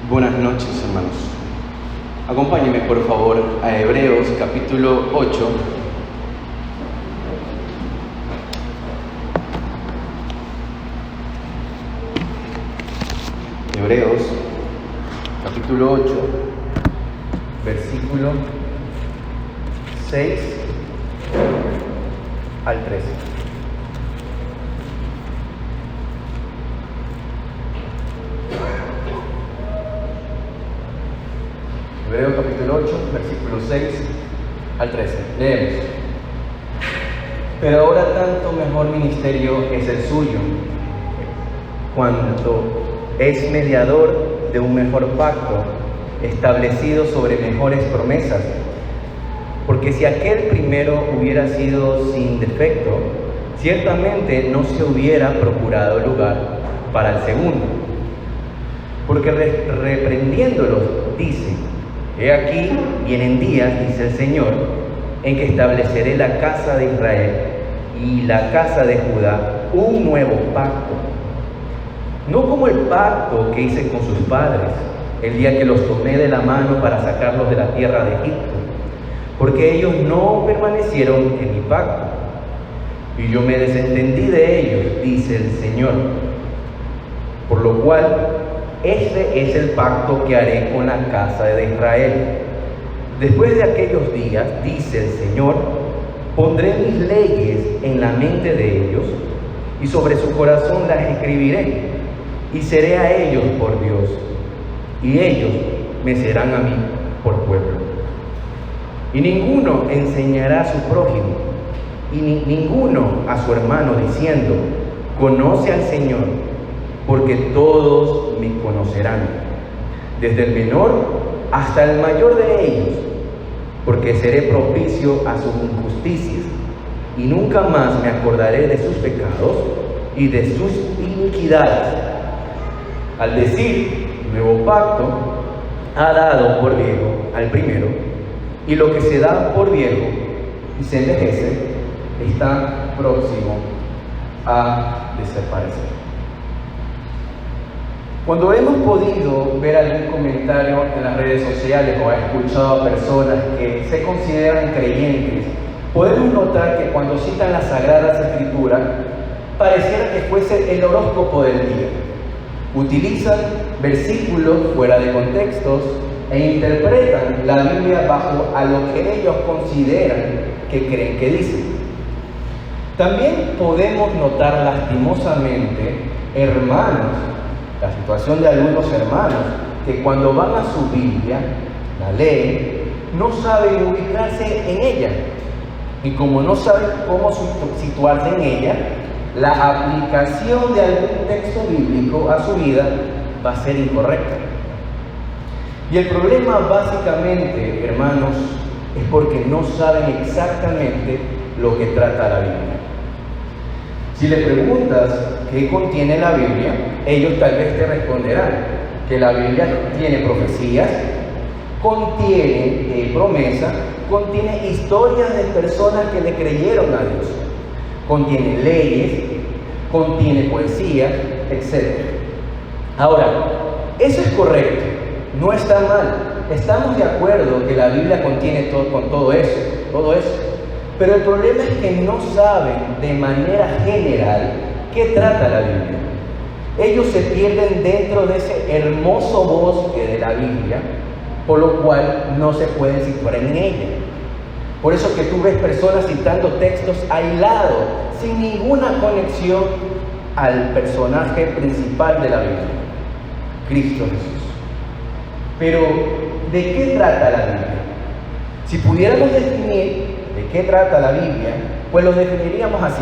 Buenas noches, hermanos. Acompáñenme, por favor, a Hebreos capítulo 8. Hebreos capítulo 8, versículo 6 al 13. Hebreos capítulo 8, versículo 6 al 13. Leemos. Pero ahora tanto mejor ministerio es el suyo, cuanto es mediador de un mejor pacto, establecido sobre mejores promesas. Porque si aquel primero hubiera sido sin defecto, ciertamente no se hubiera procurado lugar para el segundo. Porque reprendiéndolos dice: He aquí, vienen días, dice el Señor, en que estableceré la casa de Israel y la casa de Judá un nuevo pacto. No como el pacto que hice con sus padres, el día que los tomé de la mano para sacarlos de la tierra de Egipto, porque ellos no permanecieron en mi pacto, y yo me desentendí de ellos, dice el Señor. Por lo cual, este es el pacto que haré con la casa de Israel. Después de aquellos días, dice el Señor, pondré mis leyes en la mente de ellos, y sobre su corazón las escribiré, y seré a ellos por Dios, y ellos me serán a mí por pueblo. Y ninguno enseñará a su prójimo, y ninguno a su hermano, diciendo: Conoce al Señor, porque todos me conocerán, desde el menor hasta el mayor de ellos, porque seré propicio a sus injusticias, y nunca más me acordaré de sus pecados y de sus iniquidades. Al decir nuevo pacto, ha dado por viejo al primero, y lo que se da por viejo y se envejece está próximo a desaparecer. Cuando hemos podido ver algún comentario en las redes sociales o escuchado a personas que se consideran creyentes, podemos notar que cuando citan las Sagradas Escrituras, pareciera que fuese el horóscopo del día. Utilizan versículos fuera de contextos e interpretan la Biblia bajo a lo que ellos consideran que creen que dice. También podemos notar lastimosamente, hermanos, la situación de algunos hermanos que cuando van a su Biblia, la leen, no saben ubicarse en ella. Y como no saben cómo situarse en ella, la aplicación de algún texto bíblico a su vida va a ser incorrecta. Y el problema básicamente, hermanos, es porque no saben exactamente lo que trata la Biblia. Si le preguntas qué contiene la Biblia, ellos tal vez te responderán que la Biblia tiene profecías, contiene promesas, contiene historias de personas que le creyeron a Dios, contiene leyes, contiene poesía, etc. Ahora, eso es correcto, no está mal. Estamos de acuerdo que la Biblia contiene todo eso. Pero el problema es que no saben de manera general qué trata la Biblia. Ellos se pierden dentro de ese hermoso bosque de la Biblia, por lo cual no se pueden situar en ella. Por eso que tú ves personas citando textos aislados, sin ninguna conexión al personaje principal de la Biblia, Cristo Jesús. Pero, ¿de qué trata la Biblia? Si pudiéramos definir de qué trata la Biblia, pues lo definiríamos así.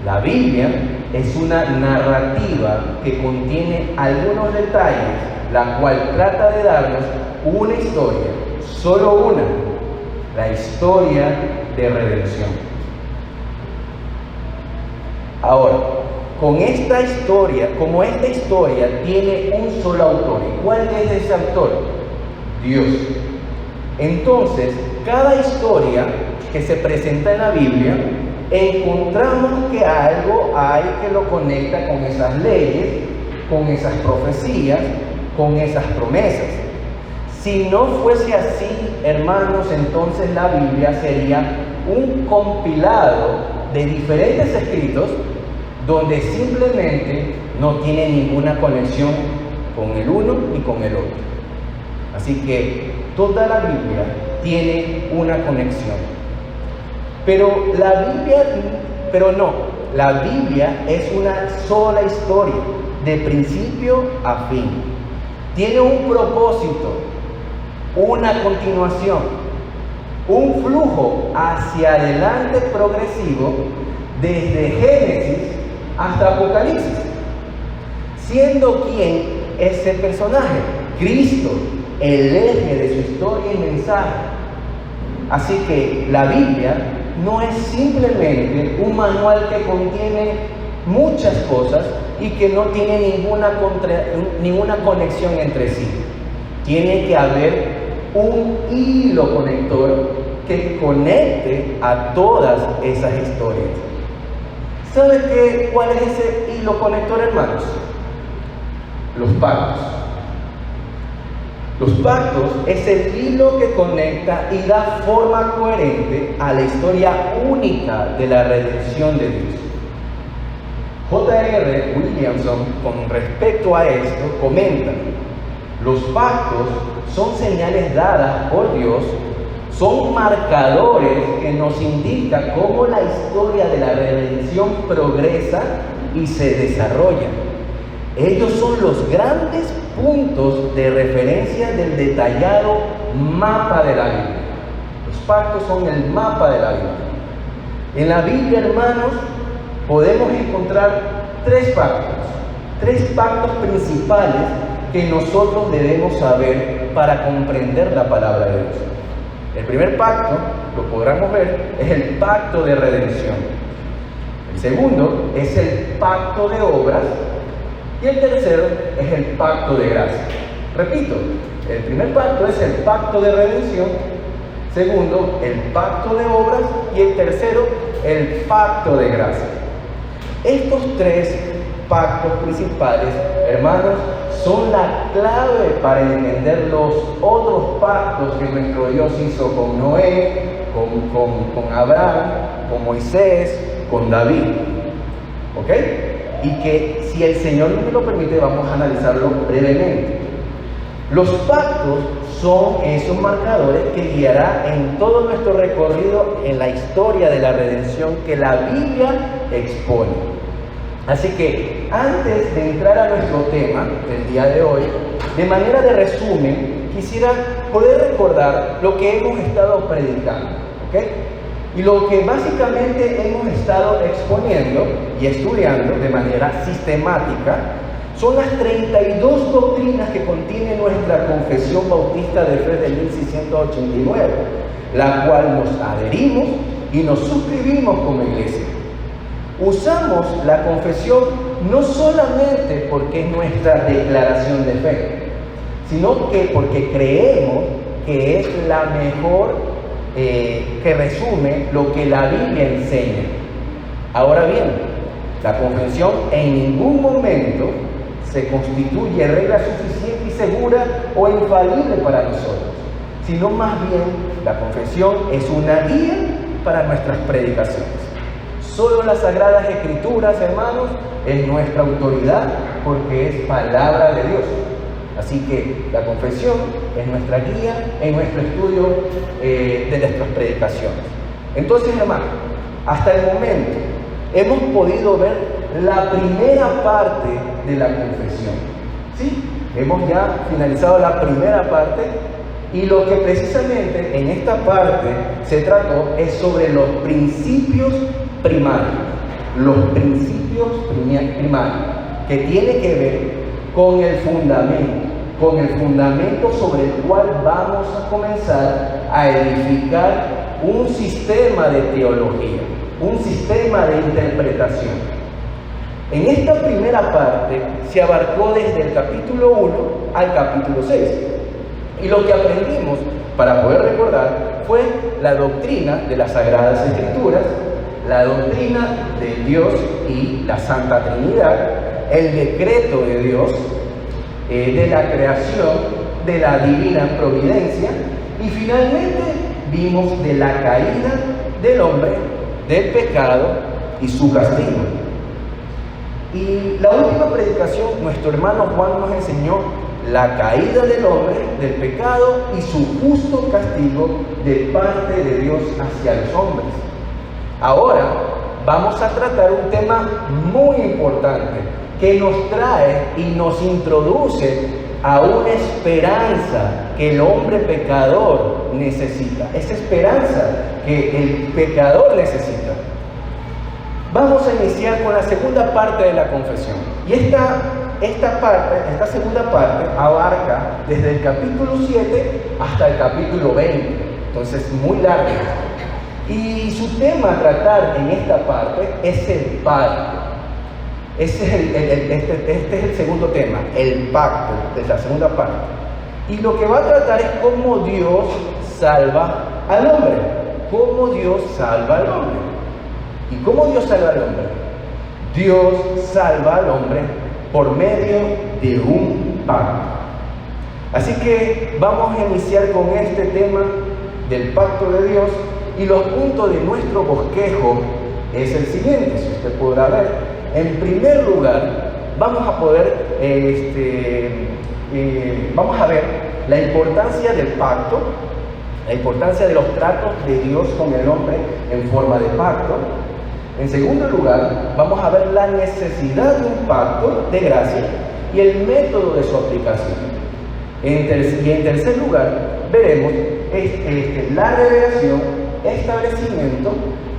La Biblia es una narrativa que contiene algunos detalles, la cual trata de darnos una historia, solo una, la historia de redención. Ahora, como esta historia tiene un solo autor, ¿y cuál es ese autor? Dios. Entonces, cada historia que se presenta en la Biblia, encontramos que algo hay que lo conecta con esas leyes, con esas profecías, con esas promesas. Si no fuese así, hermanos, entonces la Biblia sería un compilado de diferentes escritos donde simplemente no tiene ninguna conexión con el uno ni con el otro. Así que toda la Biblia tiene una conexión. La Biblia es una sola historia, de principio a fin. Tiene un propósito, una continuación, un flujo hacia adelante progresivo desde Génesis hasta Apocalipsis. Siendo quién ese personaje, Cristo, el eje de su historia y mensaje. Así que la Biblia no es simplemente un manual que contiene muchas cosas y que no tiene ninguna conexión entre sí. Tiene que haber un hilo conector que conecte a todas esas historias. ¿Sabe cuál es ese hilo conector, hermanos? Los pactos. Los pactos es el hilo que conecta y da forma coherente a la historia única de la redención de Dios. J.R. Williamson, con respecto a esto, comenta: los pactos son señales dadas por Dios, son marcadores que nos indican cómo la historia de la redención progresa y se desarrolla. Ellos son los grandes puntos de referencia del detallado mapa de la Biblia. Los pactos son el mapa de la Biblia. En la Biblia, hermanos, podemos encontrar tres pactos principales que nosotros debemos saber para comprender la palabra de Dios. El primer pacto, lo podremos ver, es el pacto de redención. El segundo es el pacto de obras. Y el tercero es el pacto de gracia. Repito, el primer pacto es el pacto de redención, segundo, el pacto de obras, y el tercero, el pacto de gracia. Estos tres pactos principales, hermanos, son la clave para entender los otros pactos que nuestro Dios hizo con Noé, con Abraham, con Moisés, con David. ¿Ok? Y que, si el Señor nos lo permite, vamos a analizarlo brevemente. Los pactos son esos marcadores que guiará en todo nuestro recorrido en la historia de la redención que la Biblia expone. Así que, antes de entrar a nuestro tema del día de hoy, de manera de resumen, quisiera poder recordar lo que hemos estado predicando, ¿ok? Y lo que básicamente hemos estado exponiendo y estudiando de manera sistemática son las 32 doctrinas que contiene nuestra Confesión Bautista de Fe de 1689, la cual nos adherimos y nos suscribimos como iglesia. Usamos la confesión no solamente porque es nuestra declaración de fe, sino que porque creemos que es la mejor que resume lo que la Biblia enseña. Ahora bien, la confesión en ningún momento se constituye regla suficiente y segura o infalible para nosotros, sino más bien la confesión es una guía para nuestras predicaciones. Solo las Sagradas Escrituras, hermanos, es nuestra autoridad porque es palabra de Dios. Así que la confesión es nuestra guía en nuestro estudio de nuestras predicaciones. Entonces, hermanos, hasta el momento hemos podido ver la primera parte de la confesión. ¿Sí? Hemos ya finalizado la primera parte y lo que precisamente en esta parte se trató es sobre los principios primarios. Los principios primarios que tiene que ver con el fundamento sobre el cual vamos a comenzar a edificar un sistema de teología, un sistema de interpretación. En esta primera parte se abarcó desde el capítulo 1 al capítulo 6. Y lo que aprendimos, para poder recordar, fue la doctrina de las Sagradas Escrituras, la doctrina de Dios y la Santa Trinidad, el decreto de Dios, de la creación, de la divina providencia, y finalmente vimos de la caída del hombre, del pecado y su castigo. Y la última predicación, nuestro hermano Juan nos enseñó la caída del hombre, del pecado y su justo castigo de parte de Dios hacia los hombres. Ahora vamos a tratar un tema muy importante que nos trae y nos introduce a una esperanza que el hombre pecador necesita. Esa esperanza que el pecador necesita. Vamos a iniciar con la segunda parte de la confesión. Y esta segunda parte abarca desde el capítulo 7 hasta el capítulo 20. Entonces, muy largo. Y su tema a tratar en esta parte es el pacto. Este es el segundo tema, el pacto, de la segunda parte. Y lo que va a tratar es cómo Dios salva al hombre. Cómo Dios salva al hombre. ¿Y cómo Dios salva al hombre? Dios salva al hombre por medio de un pacto. Así que vamos a iniciar con este tema del pacto de Dios, y los puntos de nuestro bosquejo es el siguiente, si usted podrá ver. En primer lugar, vamos a ver la importancia del pacto, la importancia de los tratos de Dios con el hombre en forma de pacto. En segundo lugar, vamos a ver la necesidad de un pacto de gracia y el método de su aplicación. Y en tercer lugar, veremos la revelación, establecimiento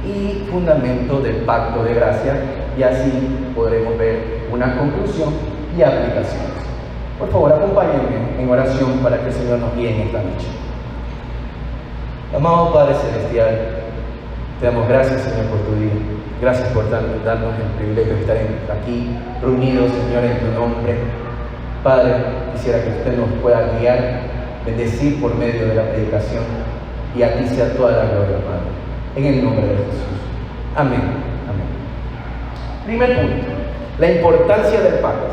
y fundamento del pacto de gracia, y así podremos ver una conclusión y aplicación. Por favor, acompáñenme en oración para que el Señor nos guíe en esta noche. Amado Padre Celestial, te damos gracias, Señor, por tu día. Gracias por darnos el privilegio de estar aquí reunidos, Señor, en tu nombre. Padre, quisiera que usted nos pueda guiar, bendecir por medio de la predicación, y a ti sea toda la gloria, Padre. En el nombre de Jesús. Amén. Amén. Primer punto, la importancia del pacto.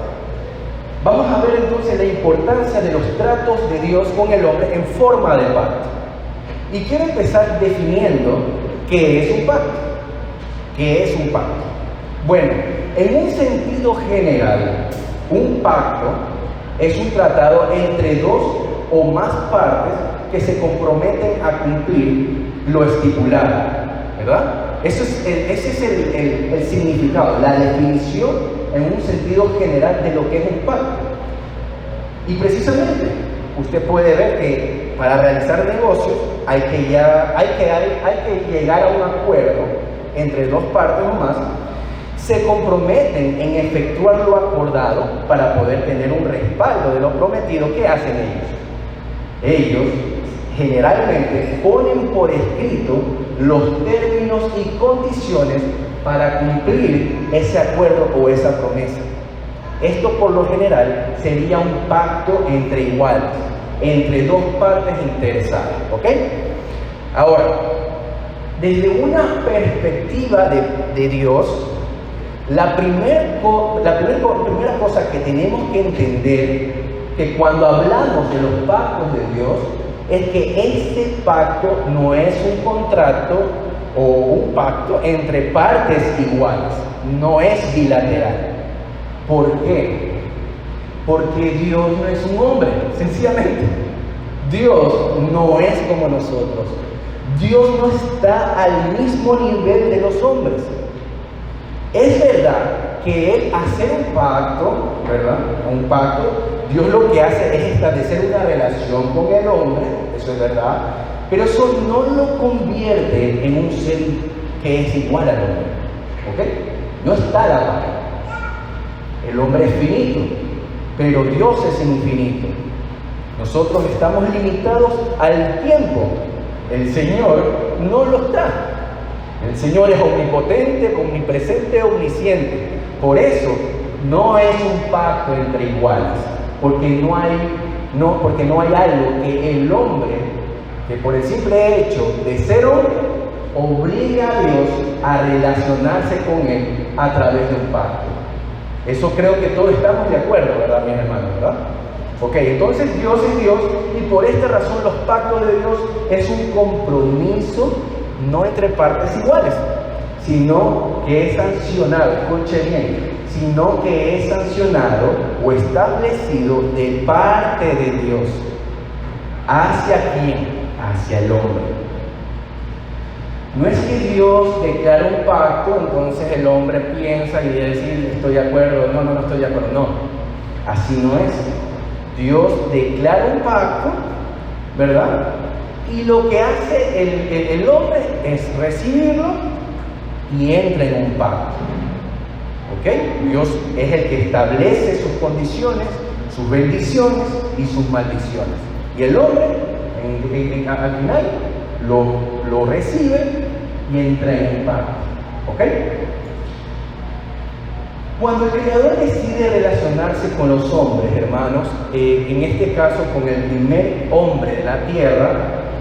Vamos a ver entonces la importancia de los tratos de Dios con el hombre en forma de pacto. Y quiero empezar definiendo qué es un pacto. ¿Qué es un pacto? Bueno, en un sentido general, un pacto es un tratado entre dos o más partes que se comprometen a cumplir lo estipulado, ¿verdad? Ese es el significado, la definición en un sentido general de lo que es un pacto. Y precisamente, usted puede ver que para realizar negocios hay que llegar a un acuerdo entre dos partes o más. Se comprometen en efectuar lo acordado para poder tener un respaldo de lo prometido. ¿Qué hacen ellos? Ellos generalmente ponen por escrito los términos y condiciones para cumplir ese acuerdo o esa promesa. Esto por lo general sería un pacto entre iguales, entre dos partes interesadas, ¿ok? Ahora, desde una perspectiva de Dios, la primera cosa que tenemos que entender, que cuando hablamos de los pactos de Dios, es que este pacto no es un contrato o un pacto entre partes iguales, no es bilateral. ¿Por qué? Porque Dios no es un hombre, sencillamente. Dios no es como nosotros. Dios no está al mismo nivel de los hombres. Es verdad que Él hace un pacto, ¿verdad? Un pacto, Dios lo que hace es establecer una relación con el hombre, eso es verdad, pero eso no lo convierte en un ser que es igual al hombre, ¿ok? No está a la par. El hombre es finito, pero Dios es infinito. Nosotros estamos limitados al tiempo. El Señor no lo está. El Señor es omnipotente, omnipresente, omnisciente. Por eso no es un pacto entre iguales, porque no hay algo que el hombre, que por el simple hecho de ser hombre, obligue a Dios a relacionarse con Él a través de un pacto. Eso creo que todos estamos de acuerdo, ¿verdad, mis hermanos? ¿Verdad? Ok, entonces Dios es Dios y por esta razón los pactos de Dios es un compromiso no entre partes iguales, sino que es sancionado, escuche bien, sino que es sancionado o establecido de parte de Dios. ¿Hacia quién? Hacia el hombre. No es que Dios declara un pacto, entonces el hombre piensa y dice, estoy de acuerdo, no estoy de acuerdo. No, así no es. Dios declara un pacto, ¿verdad? Y lo que hace el hombre es recibirlo y entra en un pacto. ¿Ok? Dios es el que establece sus condiciones, sus bendiciones y sus maldiciones. Y el hombre, al final, lo recibe y entra en un pacto. ¿Ok? Cuando el Creador decide relacionarse con los hombres, hermanos, en este caso con el primer hombre de la tierra,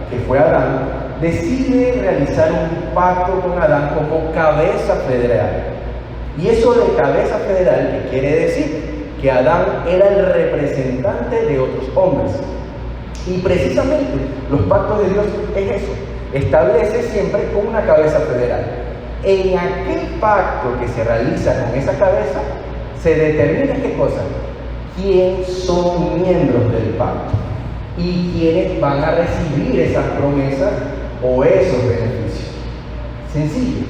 que fue Adán, decide realizar un pacto con Adán como cabeza federal. Y eso de cabeza federal, ¿qué quiere decir? Que Adán era el representante de otros hombres. Y precisamente los pactos de Dios es eso, establece siempre con una cabeza federal. En aquel pacto que se realiza con esa cabeza, se determina ¿qué cosa? Quién son miembros del pacto y quiénes van a recibir esas promesas o esos beneficios. Sencillo.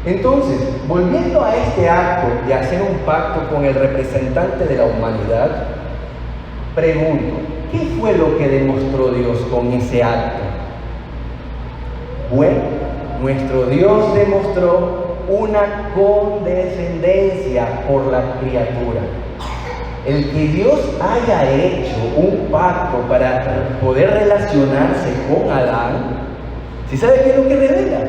Entonces, volviendo a este acto de hacer un pacto con el representante de la humanidad, pregunto, ¿qué fue lo que demostró Dios con ese acto? Bueno, nuestro Dios demostró una condescendencia por la criatura. El que Dios haya hecho un pacto para poder relacionarse con Adán, ¿sí sabe qué es lo que revela?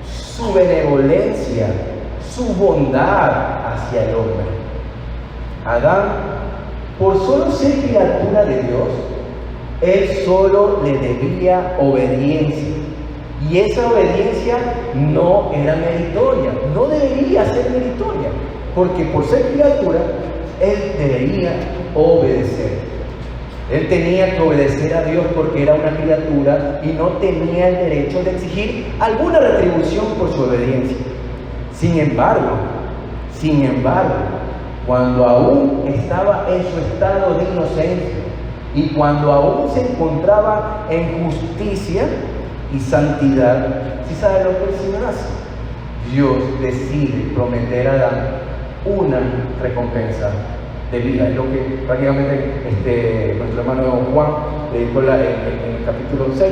Su benevolencia, su bondad hacia el hombre. Adán, por solo ser criatura de Dios, él solo le debía obediencia. Y esa obediencia no era meritoria, no debería ser meritoria, porque por ser criatura, él debería obedecer. Él tenía que obedecer a Dios porque era una criatura y no tenía el derecho de exigir alguna retribución por su obediencia. Sin embargo, cuando aún estaba en su estado de inocencia y cuando aún se encontraba en justicia y santidad, ¿sí sabe lo que el Señor hace? Dios decide prometer a Adán una recompensa de vida. Es lo que prácticamente nuestro hermano Juan dedicó en el capítulo 6,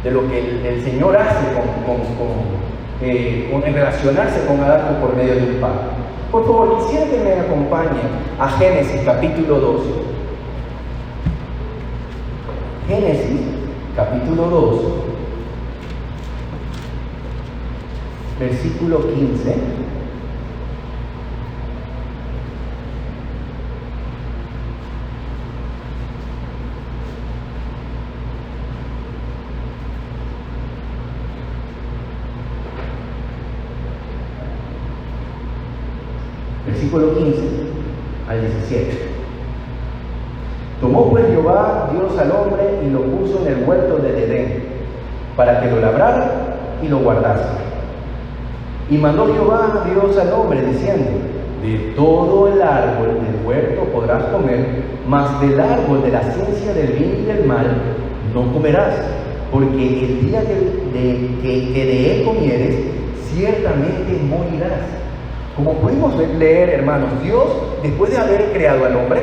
de lo que el Señor hace en relacionarse con Adán por medio de un pacto. Por favor, quisiera que me acompañen a Génesis capítulo 2. Génesis capítulo 2, versículo 15. Versículo 15 al 17. Tomó pues Jehová Dios al hombre y lo puso en el huerto del Edén, para que lo labrara y lo guardase. Y mandó Jehová Dios al hombre, diciendo: de todo el árbol del huerto podrás comer, mas del árbol de la ciencia del bien y del mal no comerás, porque el día que de él comieres, ciertamente morirás. Como pudimos leer, hermanos, Dios, después de haber creado al hombre,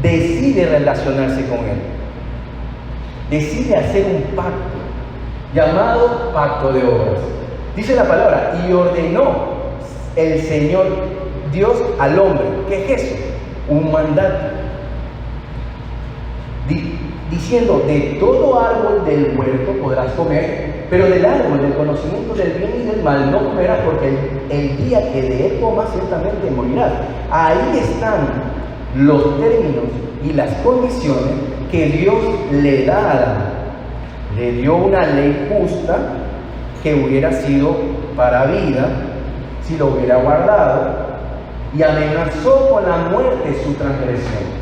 decide relacionarse con él. Decide hacer un pacto, llamado pacto de obras. Dice la palabra, y ordenó el Señor Dios al hombre. ¿Qué es eso? Un mandato. Diciendo, de todo árbol del huerto podrás comer, pero del árbol del conocimiento del bien y del mal no comerás, porque el día que de él comas ciertamente morirás. Ahí están los términos y las condiciones que Dios le da a Adán. Le dio una ley justa que hubiera sido para vida si lo hubiera guardado, y amenazó con la muerte su transgresión.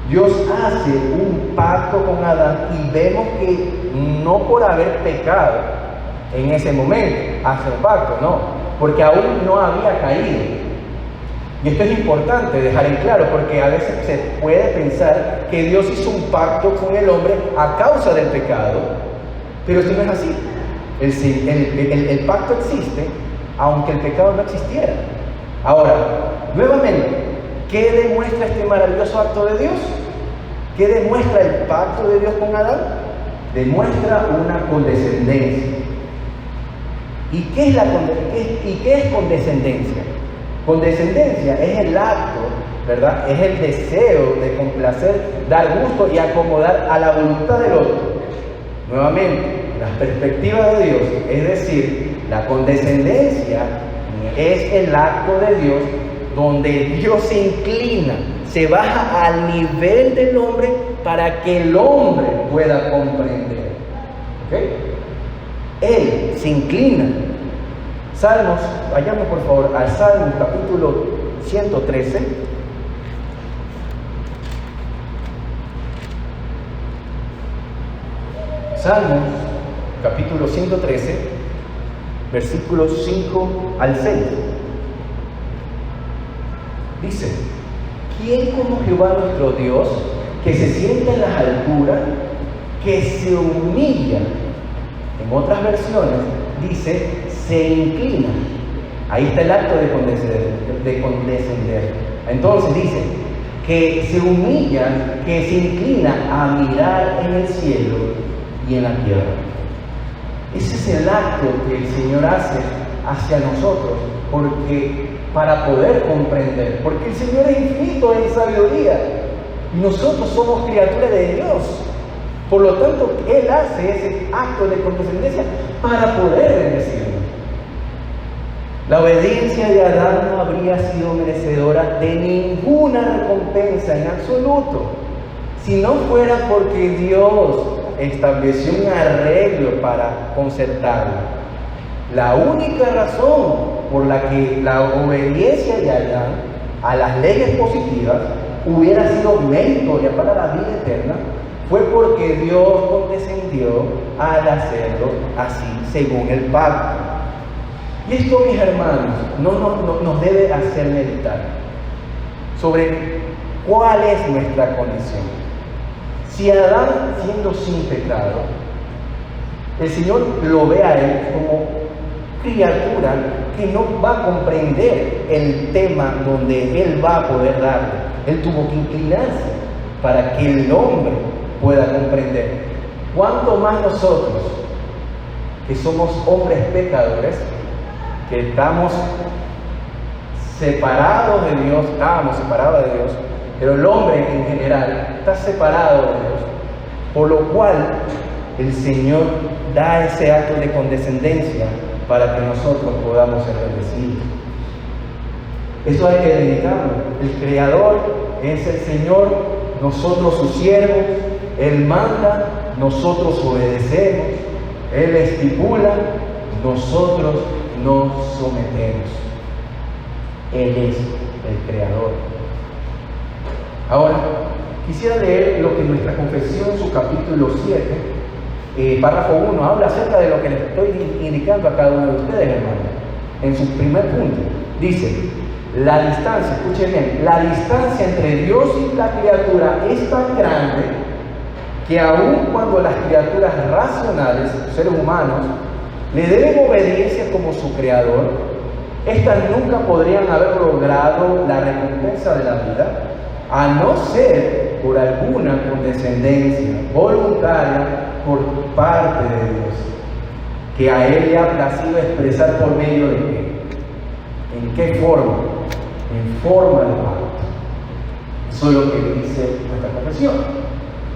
Dios hace un pacto con Adán y vemos que no por haber pecado en ese momento hace un pacto, no, porque aún no había caído. Y esto es importante dejar en claro, porque a veces se puede pensar que Dios hizo un pacto con el hombre a causa del pecado, pero esto no es así. El pacto existe aunque el pecado no existiera. Ahora, nuevamente, ¿qué demuestra este maravilloso acto de Dios? ¿Qué demuestra el pacto de Dios con Adán? Demuestra una condescendencia. ¿Y qué es condescendencia? Condescendencia es el acto, ¿verdad? Es el deseo de complacer, dar gusto y acomodar a la voluntad del otro. Nuevamente, la perspectiva de Dios, es decir, la condescendencia es el acto de Dios donde Dios se inclina, se baja al nivel del hombre para que el hombre pueda comprender. ¿Ok? Él se inclina. Salmos, vayamos por favor al Salmos capítulo 113. Salmos capítulo 113, versículos 5 al 6. Dice: ¿quién como Jehová nuestro Dios, que se sienta en las alturas, que se humilla? En otras versiones dice, se inclina. Ahí está el acto de condescender. Entonces dice, que se humilla, que se inclina a mirar en el cielo y en la tierra. Ese es el acto que el Señor hace hacia nosotros, porque para poder comprender, porque el Señor es infinito en sabiduría y nosotros somos criaturas de Dios. Por lo tanto, Él hace ese acto de condescendencia para poder bendecirnos. La obediencia de Adán no habría sido merecedora de ninguna recompensa en absoluto, si no fuera porque Dios estableció un arreglo para concertarlo. La única razón por la que la obediencia de Adán a las leyes positivas hubiera sido meritoria para la vida eterna fue porque Dios condescendió al hacerlo así, según el pacto. Y esto, mis hermanos, nos debe hacer meditar sobre cuál es nuestra condición. Si Adán, siendo sin pecado, el Señor lo ve a él como criatura que no va a comprender el tema donde él va a poder darle. Él tuvo que inclinarse para que el hombre pueda comprender. ¿Cuánto más nosotros, que somos hombres pecadores, que estamos separados de Dios, estábamos separados de Dios, pero el hombre en general está separado de Dios, por lo cual el Señor da ese acto de condescendencia para que nosotros podamos ser bendecidos? Eso hay que dedicarlo. El Creador es el Señor, nosotros sus siervos. Él manda, nosotros obedecemos. Él estipula, nosotros nos sometemos. Él es el Creador. Ahora, quisiera leer lo que nuestra confesión, su capítulo 7, párrafo 1, habla acerca de lo que les estoy indicando a cada uno de ustedes, hermanos. En su primer punto, dice: la distancia, escuchen bien, la distancia entre Dios y la criatura es tan grande que aun cuando las criaturas racionales, seres humanos, le deben obediencia como su creador, estas nunca podrían haber logrado la recompensa de la vida, a no ser por alguna condescendencia voluntaria por parte de Dios, que a Él le ha placido expresar por medio de qué. ¿En qué forma? En forma de pacto. Eso es lo que dice nuestra confesión.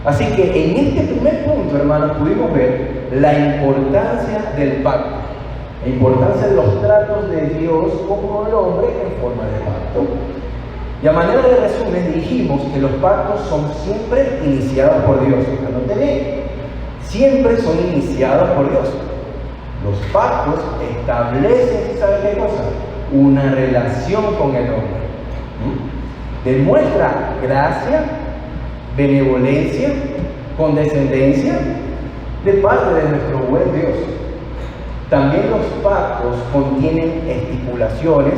Así que en este primer punto, hermanos, pudimos ver la importancia del pacto, la importancia de los tratos de Dios con el hombre en forma de pacto. Y a manera de resumen, dijimos que los pactos son siempre iniciados por Dios. Anoten bien, siempre son iniciados por Dios. Los pactos establecen, ¿saben qué cosa? Una relación con el hombre. Demuestra gracia benevolencia, condescendencia de parte de nuestro buen Dios. También los pactos contienen estipulaciones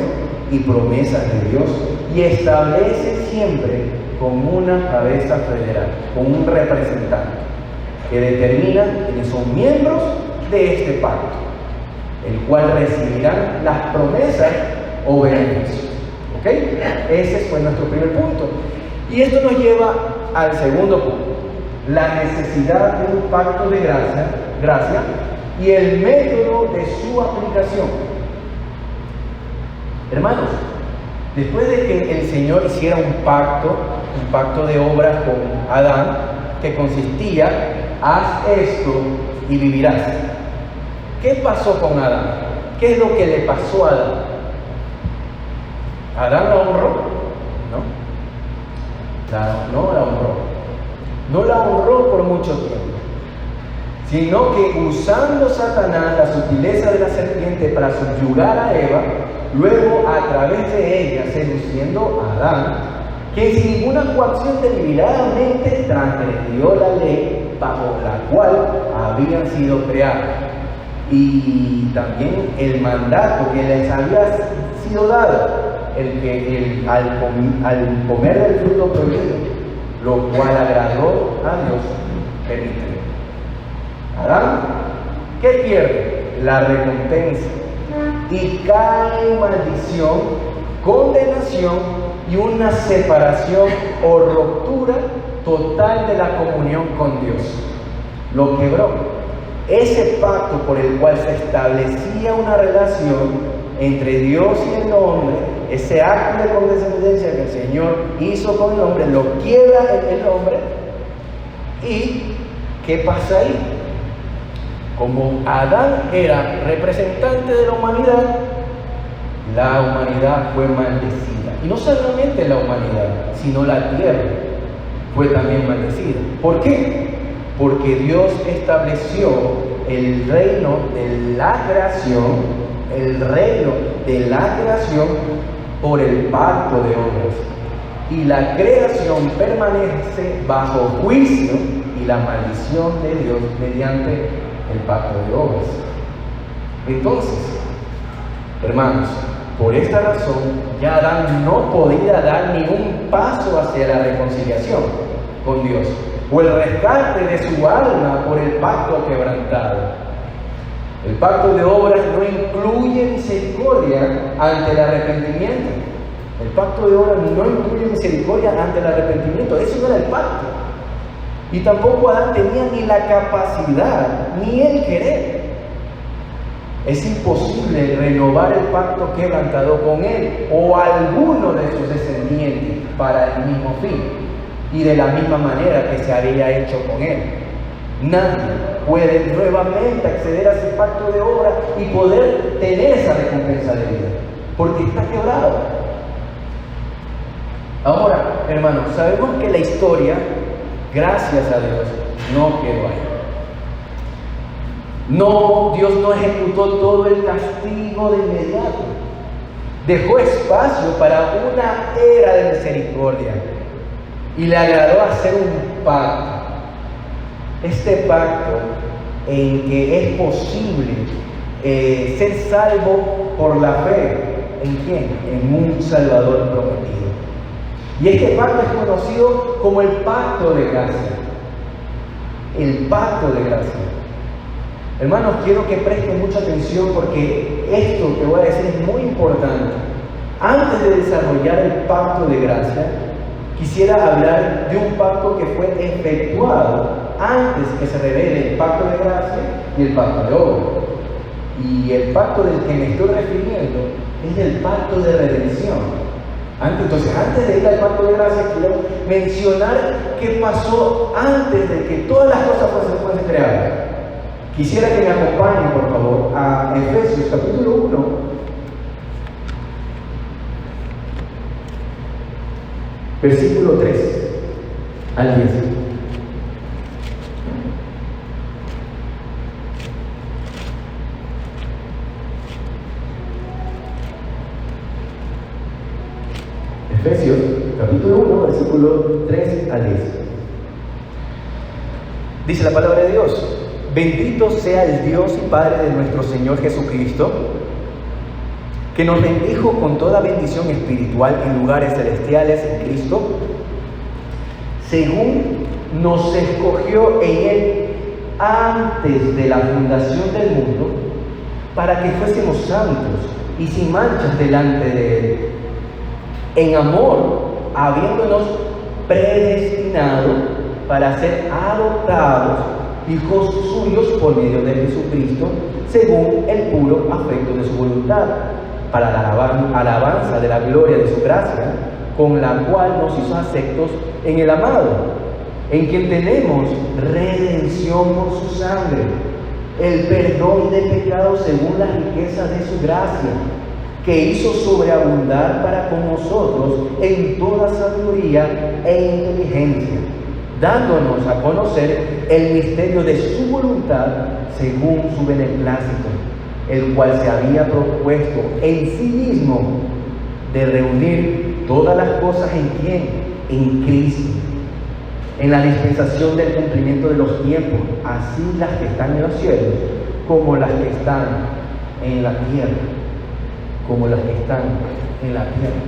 y promesas de Dios y establece siempre con una cabeza federal, con un representante que determina quiénes son miembros de este pacto, el cual recibirán las promesas o beneficios. ¿Ok? Ese fue nuestro primer punto. Y esto nos lleva al segundo punto, la necesidad de un pacto de gracia y el método de su aplicación. Hermanos, después de que el Señor hiciera un pacto de obras con Adán, que consistía, haz esto y vivirás. ¿Qué pasó con Adán? ¿Qué es lo que le pasó a Adán? ¿Adán la honró? No la honró. No la honró por mucho tiempo, sino que usando Satanás la sutileza de la serpiente para subyugar a Eva, luego a través de ella seduciendo a Adán, que sin ninguna coacción deliberadamente transgredió la ley bajo la cual habían sido creados, y también el mandato que les había sido dado, al comer del fruto prohibido, lo cual agradó a Dios, permite. Adán, ¿qué pierde? La recompensa, y cae en maldición, condenación y una separación o ruptura total de la comunión con Dios. Lo quebró. Ese pacto por el cual se establecía una relación entre Dios y el hombre, ese acto de condescendencia que el Señor hizo con el hombre, lo quiebra el hombre. ¿Y qué pasa ahí? Como Adán era representante de la humanidad fue maldecida. Y no solamente la humanidad, sino la tierra fue también maldecida. ¿Por qué? Porque Dios estableció el reino de la creación, por el pacto de obras. Y la creación permanece bajo juicio y la maldición de Dios mediante el pacto de obras. Entonces, hermanos, por esta razón ya Adán no podía dar ningún paso hacia la reconciliación con Dios o el rescate de su alma por el pacto quebrantado. El pacto de obras no incluye misericordia ante el arrepentimiento. El pacto de obras no incluye misericordia ante el arrepentimiento. Eso no era el pacto. Y tampoco Adán tenía ni la capacidad ni el querer. Es imposible renovar el pacto quebrantado con él o alguno de sus descendientes para el mismo fin y de la misma manera que se había hecho con él. Nadie puede nuevamente acceder a ese pacto de obra y poder tener esa recompensa de vida, porque está quebrado. Ahora, hermanos, sabemos que la historia, gracias a Dios, no quedó ahí. Dios no ejecutó todo el castigo de inmediato. Dejó espacio para una era de misericordia y le agradó hacer un pacto. Este pacto en que es posible ser salvo por la fe. ¿En quién? En un Salvador prometido. Y este pacto es conocido como el pacto de gracia. El pacto de gracia. Hermanos, quiero que presten mucha atención porque esto que voy a decir es muy importante. Antes de desarrollar el pacto de gracia, quisiera hablar de un pacto que fue efectuado antes que se revele el pacto de gracia y el pacto de obra. Y el pacto del que me estoy refiriendo es el pacto de redención. Entonces, antes de ir al pacto de gracia, quiero mencionar qué pasó antes de que todas las cosas fuesen creadas. Quisiera que me acompañen, por favor, a Efesios capítulo 1. Versículo 3 al 10. Efesios capítulo 1, versículo 3 al 10. Dice la palabra de Dios: bendito sea el Dios y Padre de nuestro Señor Jesucristo, que nos bendijo con toda bendición espiritual en lugares celestiales en Cristo, según nos escogió en Él antes de la fundación del mundo, para que fuésemos santos y sin manchas delante de Él, en amor, habiéndonos predestinado para ser adoptados hijos suyos por medio de Jesucristo, según el puro afecto de su voluntad, para la alabanza de la gloria de su gracia, con la cual nos hizo aceptos en el amado, en quien tenemos redención por su sangre, el perdón de pecados según las riquezas de su gracia, que hizo sobreabundar para con nosotros en toda sabiduría e inteligencia, dándonos a conocer el misterio de su voluntad según su beneplácito, el cual se había propuesto en sí mismo de reunir todas las cosas en quién, en Cristo, en la dispensación del cumplimiento de los tiempos, así las que están en los cielos como las que están en la tierra, como las que están en la tierra.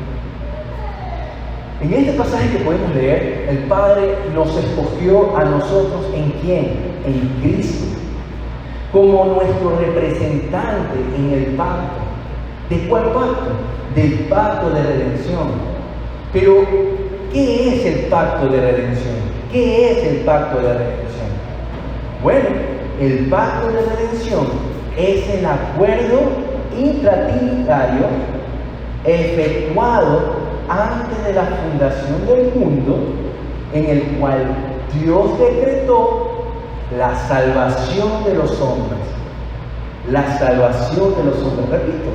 En este pasaje que podemos leer, el Padre nos escogió a nosotros ¿en quién? En Cristo, como nuestro representante en el pacto. ¿De cuál pacto? Del pacto de redención. Pero, ¿qué es el pacto de redención? ¿Qué es el pacto de redención? Bueno, el pacto de redención es el acuerdo intratrinitario efectuado antes de la fundación del mundo, en el cual Dios decretó la salvación de los hombres. La salvación de los hombres. Repito,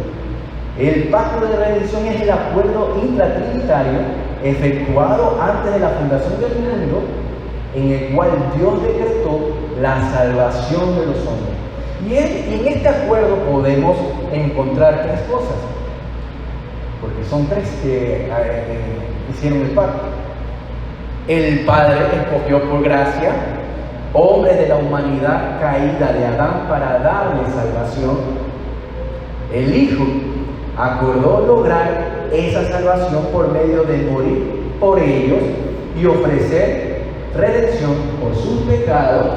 el pacto de redención es el acuerdo intratrinitario efectuado antes de la fundación del mundo, en el cual Dios decretó la salvación de los hombres. Y en este acuerdo podemos encontrar tres cosas, porque son tres que hicieron el pacto. El Padre escogió por gracia hombres de la humanidad caída de Adán para darle salvación. El Hijo acordó lograr esa salvación por medio de morir por ellos y ofrecer redención por sus pecados.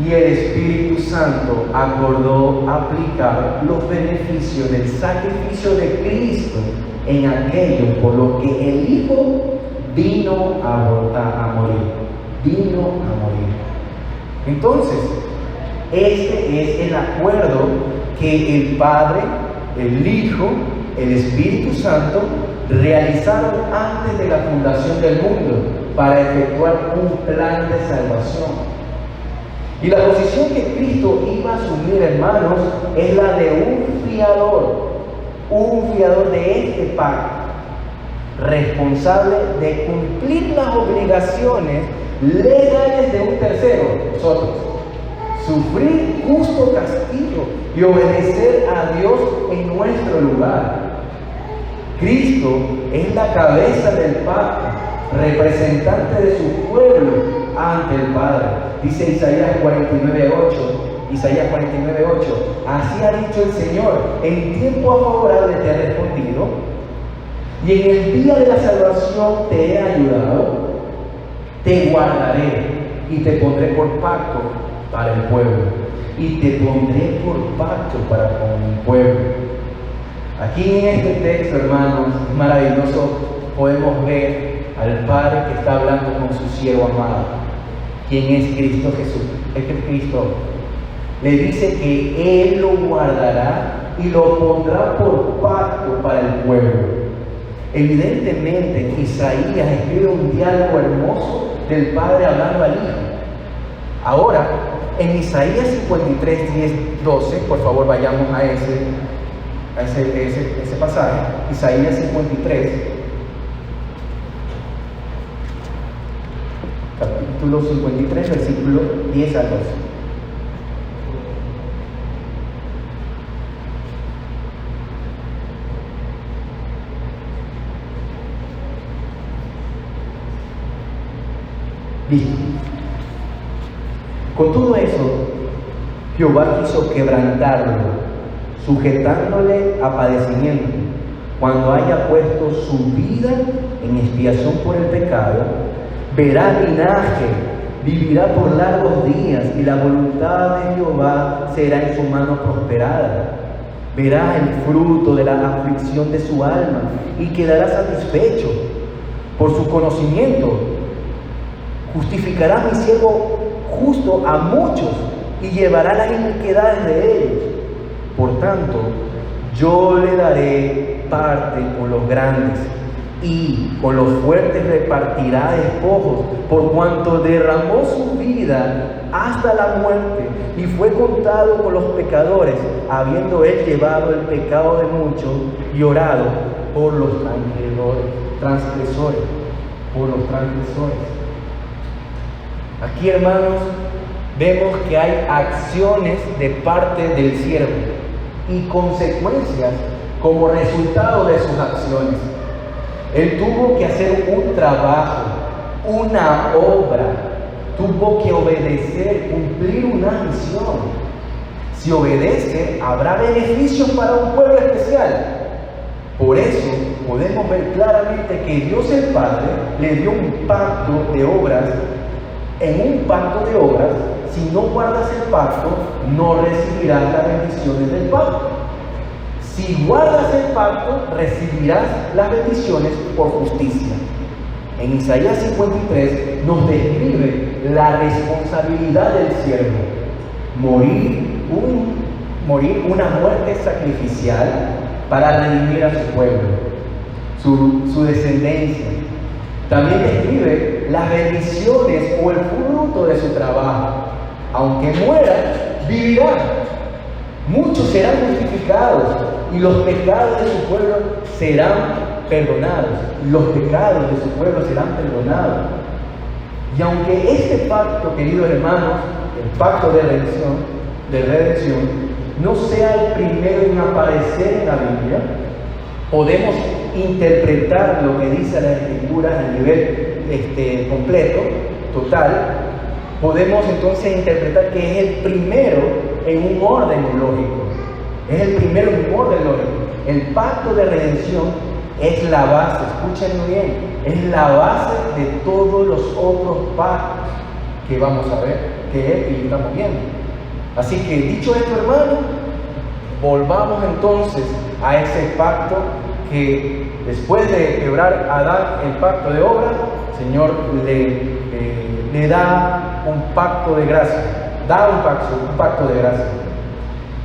Y el Espíritu Santo acordó aplicar los beneficios del sacrificio de Cristo en aquello por lo que el Hijo vino a morir. Vino a morir. Entonces, este es el acuerdo que el Padre, el Hijo, el Espíritu Santo realizaron antes de la fundación del mundo para efectuar un plan de salvación. Y la posición que Cristo iba a asumir, hermanos, es la de un fiador de este pacto, responsable de cumplir las obligaciones legales de un tercero, nosotros, sufrir justo castigo y obedecer a Dios en nuestro lugar. Cristo es la cabeza del pacto, representante de su pueblo ante el Padre. Dice Isaías 49:8, así ha dicho el Señor, en tiempo favorable te he respondido, y en el día de la salvación te he ayudado, te guardaré y te pondré por pacto para el pueblo, y te pondré por pacto para con mi pueblo. Aquí en este texto, hermanos, maravilloso, podemos ver al Padre que está hablando con su siervo amado, quien es Cristo Jesús. Es que Cristo le dice que Él lo guardará y lo pondrá por pacto para el pueblo. Evidentemente, Isaías escribe un diálogo hermoso del Padre hablando al Hijo. Ahora, en Isaías 53, 10, 12, por favor vayamos a ese pasaje. Isaías 53, capítulo 53, versículo 10 al 12. Listo. Con todo eso, Jehová quiso quebrantarlo, sujetándole a padecimiento, cuando haya puesto su vida en expiación por el pecado. Verá linaje, vivirá por largos días, y la voluntad de Jehová será en su mano prosperada. Verá el fruto de la aflicción de su alma y quedará satisfecho. Por su conocimiento justificará mi siervo justo a muchos y llevará las iniquidades de ellos. Por tanto, yo le daré parte con los grandes, y con los fuertes repartirá despojos, por cuanto derramó su vida hasta la muerte y fue contado con los pecadores, habiendo él llevado el pecado de muchos y orado por los transgresores. Aquí, hermanos, vemos que hay acciones de parte del siervo y consecuencias como resultado de sus acciones. Él tuvo que hacer un trabajo, una obra, tuvo que obedecer, cumplir una misión. Si obedece, habrá beneficios para un pueblo especial. Por eso podemos ver claramente que Dios el Padre le dio un pacto de obras. En un pacto de obras, si no guardas el pacto, no recibirás las bendiciones del pacto. Si guardas el pacto, recibirás las bendiciones por justicia. En Isaías 53 nos describe la responsabilidad del siervo: morir una muerte sacrificial para redimir a su pueblo, su descendencia. También describe las bendiciones o el fruto de su trabajo. Aunque muera, vivirá. Muchos serán justificados y los pecados de su pueblo serán perdonados. Los pecados de su pueblo serán perdonados. Y aunque este pacto, queridos hermanos, el pacto de redención, no sea el primero en aparecer en la Biblia, podemos interpretar lo que dice la Escritura a nivel completo, total. Podemos entonces interpretar que es el primero en un orden lógico. Es el primero en un orden lógico. El pacto de redención es la base, escúchenlo bien, es la base de todos los otros pactos que vamos a ver, que estamos viendo. Así que, dicho esto, hermano, volvamos entonces a ese pacto que después de quebrar a Adán el pacto de obra, el Señor le da un pacto de gracia. Da un pacto de gracia.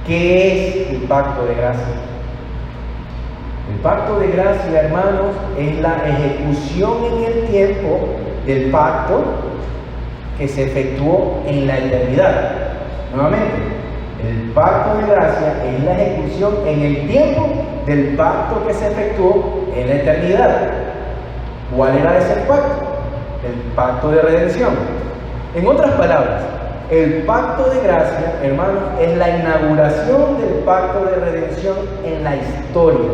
¿Qué es el pacto de gracia? El pacto de gracia, hermanos, es la ejecución en el tiempo del pacto que se efectuó en la eternidad. Nuevamente, el pacto de gracia es la ejecución en el tiempo del pacto que se efectuó en la eternidad. ¿Cuál era ese pacto? El pacto de redención. En otras palabras, el pacto de gracia, hermanos, es la inauguración del pacto de redención en la historia.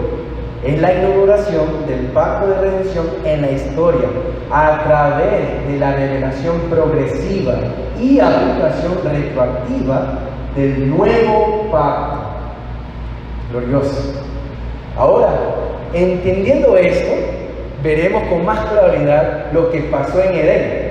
Es la inauguración del pacto de redención en la historia a través de la revelación progresiva y aplicación retroactiva del nuevo pacto. Glorioso. Ahora, entendiendo esto, veremos con más claridad lo que pasó en Edén.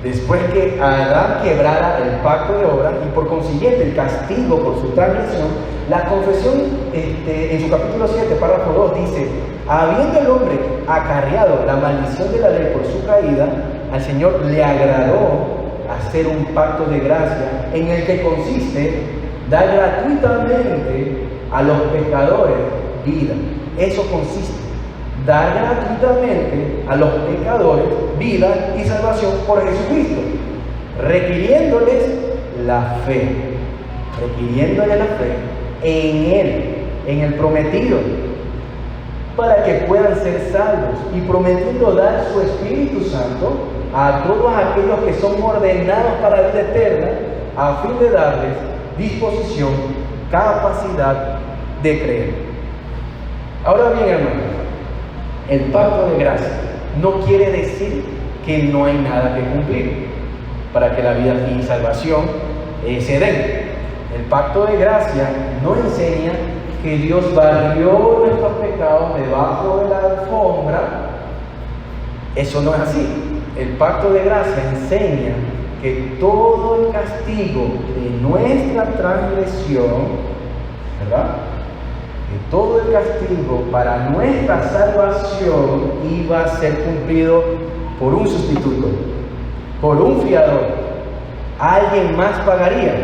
Después que Adán quebrara el pacto de obra y por consiguiente el castigo por su transgresión, la confesión en su capítulo 7, párrafo 2 dice: habiendo el hombre acarreado la maldición de la ley por su caída, al Señor le agradó hacer un pacto de gracia en el que consiste dar gratuitamente a los pecadores vida. Eso consiste, dar gratuitamente a los pecadores vida y salvación por Jesucristo, requiriéndoles la fe en Él, en el prometido, para que puedan ser salvos, y prometiendo dar su Espíritu Santo a todos aquellos que son ordenados para la vida eterna, a fin de darles disposición, capacidad de creer. Ahora bien, hermanos, el pacto de gracia no quiere decir que no hay nada que cumplir. para que la vida y salvación se den. El pacto de gracia no enseña que Dios barrió nuestros pecados debajo de la alfombra. Eso no es así. El pacto de gracia enseña que todo el castigo de nuestra transgresión, ¿verdad? Que todo el castigo para nuestra salvación iba a ser cumplido por un sustituto, por un fiador. Alguien más pagaría,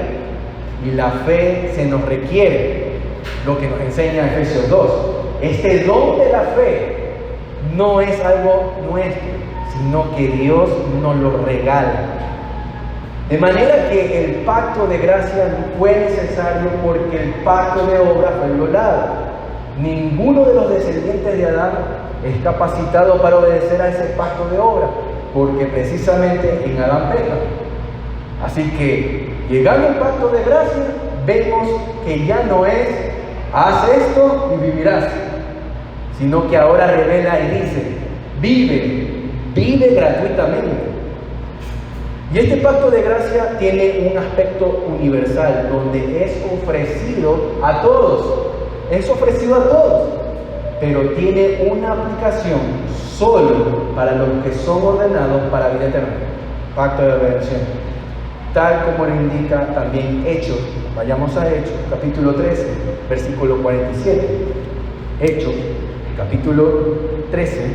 y la fe se nos requiere, lo que nos enseña Efesios 2. Este don de la fe no es algo nuestro, sino que Dios nos lo regala. De manera que el pacto de gracia fue necesario porque el pacto de obra fue violado. Ninguno de los descendientes de Adán es capacitado para obedecer a ese pacto de obra, porque precisamente en Adán peca. Así que, llegando al pacto de gracia, vemos que ya no es haz esto y vivirás, sino que ahora revela y dice, vive gratuitamente. Y este pacto de gracia tiene un aspecto universal, donde es ofrecido a todos. Es ofrecido a todos, pero tiene una aplicación solo para los que son ordenados para vida eterna. Pacto de redención. Tal como lo indica también Hechos. Vayamos a Hechos, capítulo 13, versículo 47. Hechos, capítulo 13,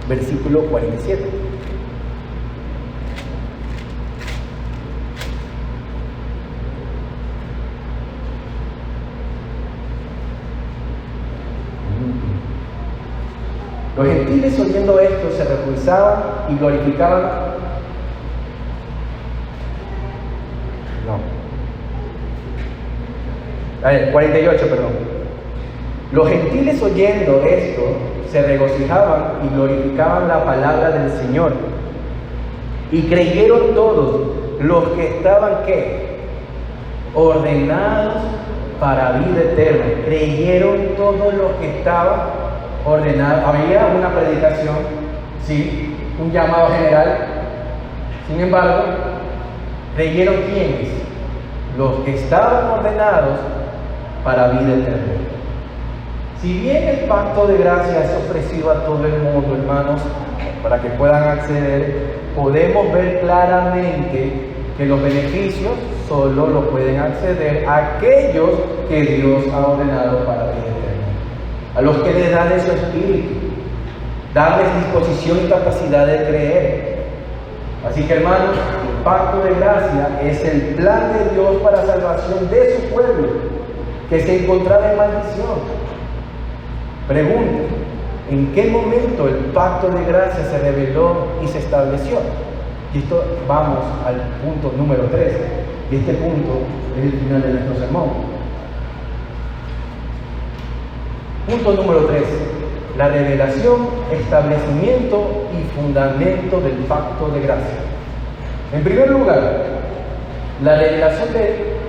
versículo 47. Los gentiles, oyendo esto, se regocijaban y glorificaban. No. 48, perdón. Los gentiles, oyendo esto, se regocijaban y glorificaban la palabra del Señor. Y creyeron todos los que estaban, ¿qué? Ordenados para vida eterna. Creyeron todos los que estaban ordenado. Había una predicación, sí, un llamado general. Sin embargo, creyeron quiénes, los que estaban ordenados para vida eterna. Si bien el pacto de gracia es ofrecido a todo el mundo, hermanos, para que puedan acceder, podemos ver claramente que los beneficios solo los pueden acceder aquellos que Dios ha ordenado para vida eterna. A los que les da de su espíritu, darles disposición y capacidad de creer. Así que, hermanos, el pacto de gracia es el plan de Dios para la salvación de su pueblo, que se encontraba en maldición. Pregunta, ¿en qué momento el pacto de gracia se reveló y se estableció? Y esto, vamos al punto número 3, y este punto es el final de nuestro sermón. Punto número 3. La revelación, establecimiento y fundamento del pacto de gracia. En primer lugar, la revelación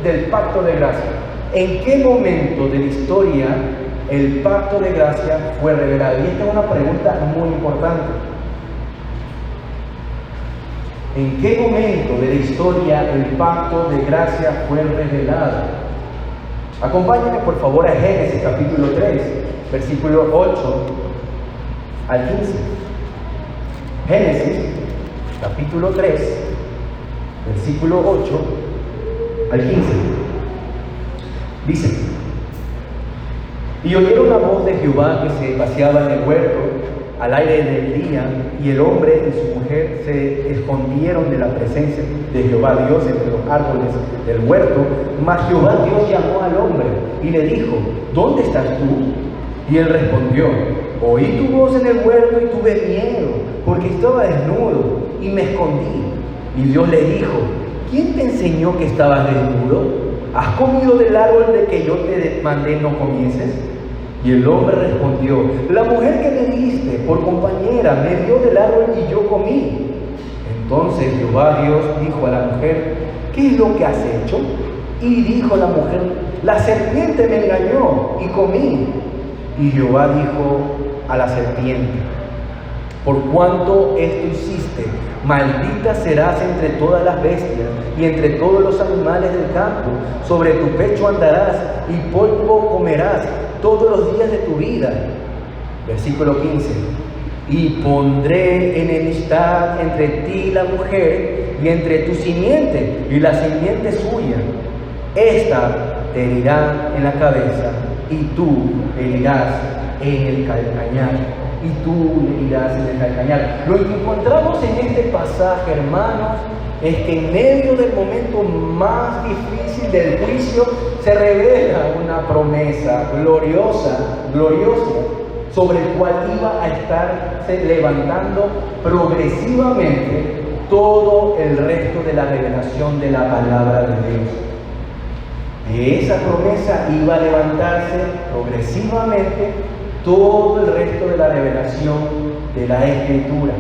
del pacto de gracia. ¿En qué momento de la historia el pacto de gracia fue revelado? Y esta es una pregunta muy importante. ¿En qué momento de la historia el pacto de gracia fue revelado? Acompáñenme por favor a Génesis capítulo 3, versículo 8 al 15. Génesis capítulo 3, versículo 8 al 15. Dice: y oyeron la voz de Jehová que se paseaba en el huerto al aire del día, y el hombre y su mujer se escondieron de la presencia de Jehová Dios entre los árboles del huerto. Mas Jehová Dios llamó al hombre y le dijo: ¿dónde estás tú? Y él respondió: oí tu voz en el huerto y tuve miedo, porque estaba desnudo y me escondí. Y Dios le dijo: ¿quién te enseñó que estabas desnudo? ¿Has comido del árbol de que yo te mandé no comieses? Y el hombre respondió: la mujer que me diste por compañera me dio del árbol y yo comí. Entonces Jehová Dios dijo a la mujer: ¿qué es lo que has hecho? Y dijo la mujer: la serpiente me engañó y comí. Y Jehová dijo a la serpiente: Por cuanto esto hiciste, maldita serás entre todas las bestias y entre todos los animales del campo. Sobre tu pecho andarás y polvo comerás todos los días de tu vida. Versículo 15. Y pondré enemistad entre ti y la mujer, y entre tu simiente y la simiente suya. Esta te herirá en la cabeza, y tú herirás en el calcañar. Y tú le herirás en el calcañar. Lo que encontramos en este pasaje, hermanos, es que en medio del momento más difícil del juicio se revela una promesa gloriosa, sobre el cual iba a estarse levantando progresivamente todo el resto de la revelación de la palabra de Dios. De esa promesa iba a levantarse progresivamente todo el resto de la revelación de la Escritura.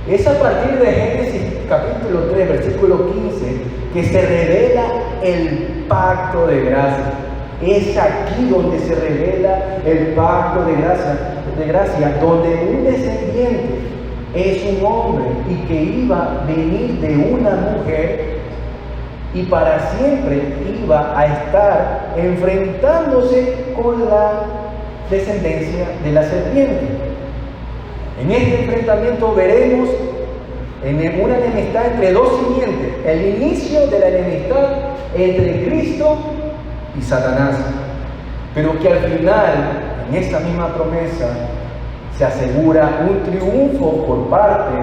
Es a partir de Génesis capítulo 3, versículo 15, que se revela el pacto de gracia. Es aquí donde se revela el pacto de gracia, donde un descendiente es un hombre y que iba a venir de una mujer y para siempre iba a estar enfrentándose con la descendencia de la serpiente. En este enfrentamiento veremos una enemistad entre dos simientes, el inicio de la enemistad entre Cristo y Satanás, pero que al final, en esta misma promesa, se asegura un triunfo por parte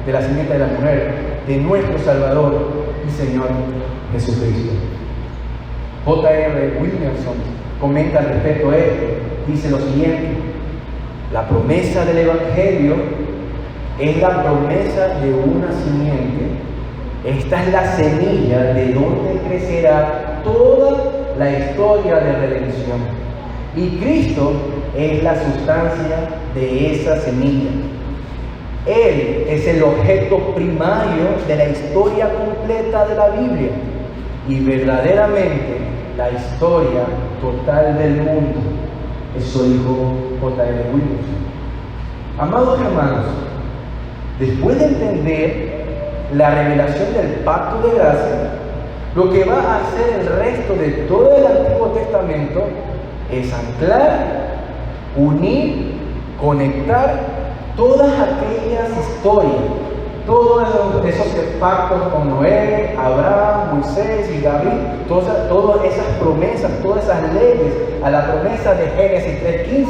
de la simiente de la mujer, de nuestro Salvador y Señor Jesucristo. J.R. Williamson comenta al respecto a esto, dice lo siguiente: la promesa del Evangelio es la promesa de una simiente. Esta es la semilla de donde crecerá toda la historia de redención. Y Cristo es la sustancia de esa semilla. Él es el objeto primario de la historia completa de la Biblia y verdaderamente la historia total del mundo. Eso dijo J.R. Williamson. Amados hermanos, después de entender la revelación del pacto de gracia, lo que va a hacer el resto de todo el Antiguo Testamento es anclar, unir, conectar todas aquellas historias, todos esos pactos con Noé, Abraham, Moisés y David, todas esas promesas, todas esas leyes, a la promesa de Génesis 3:15.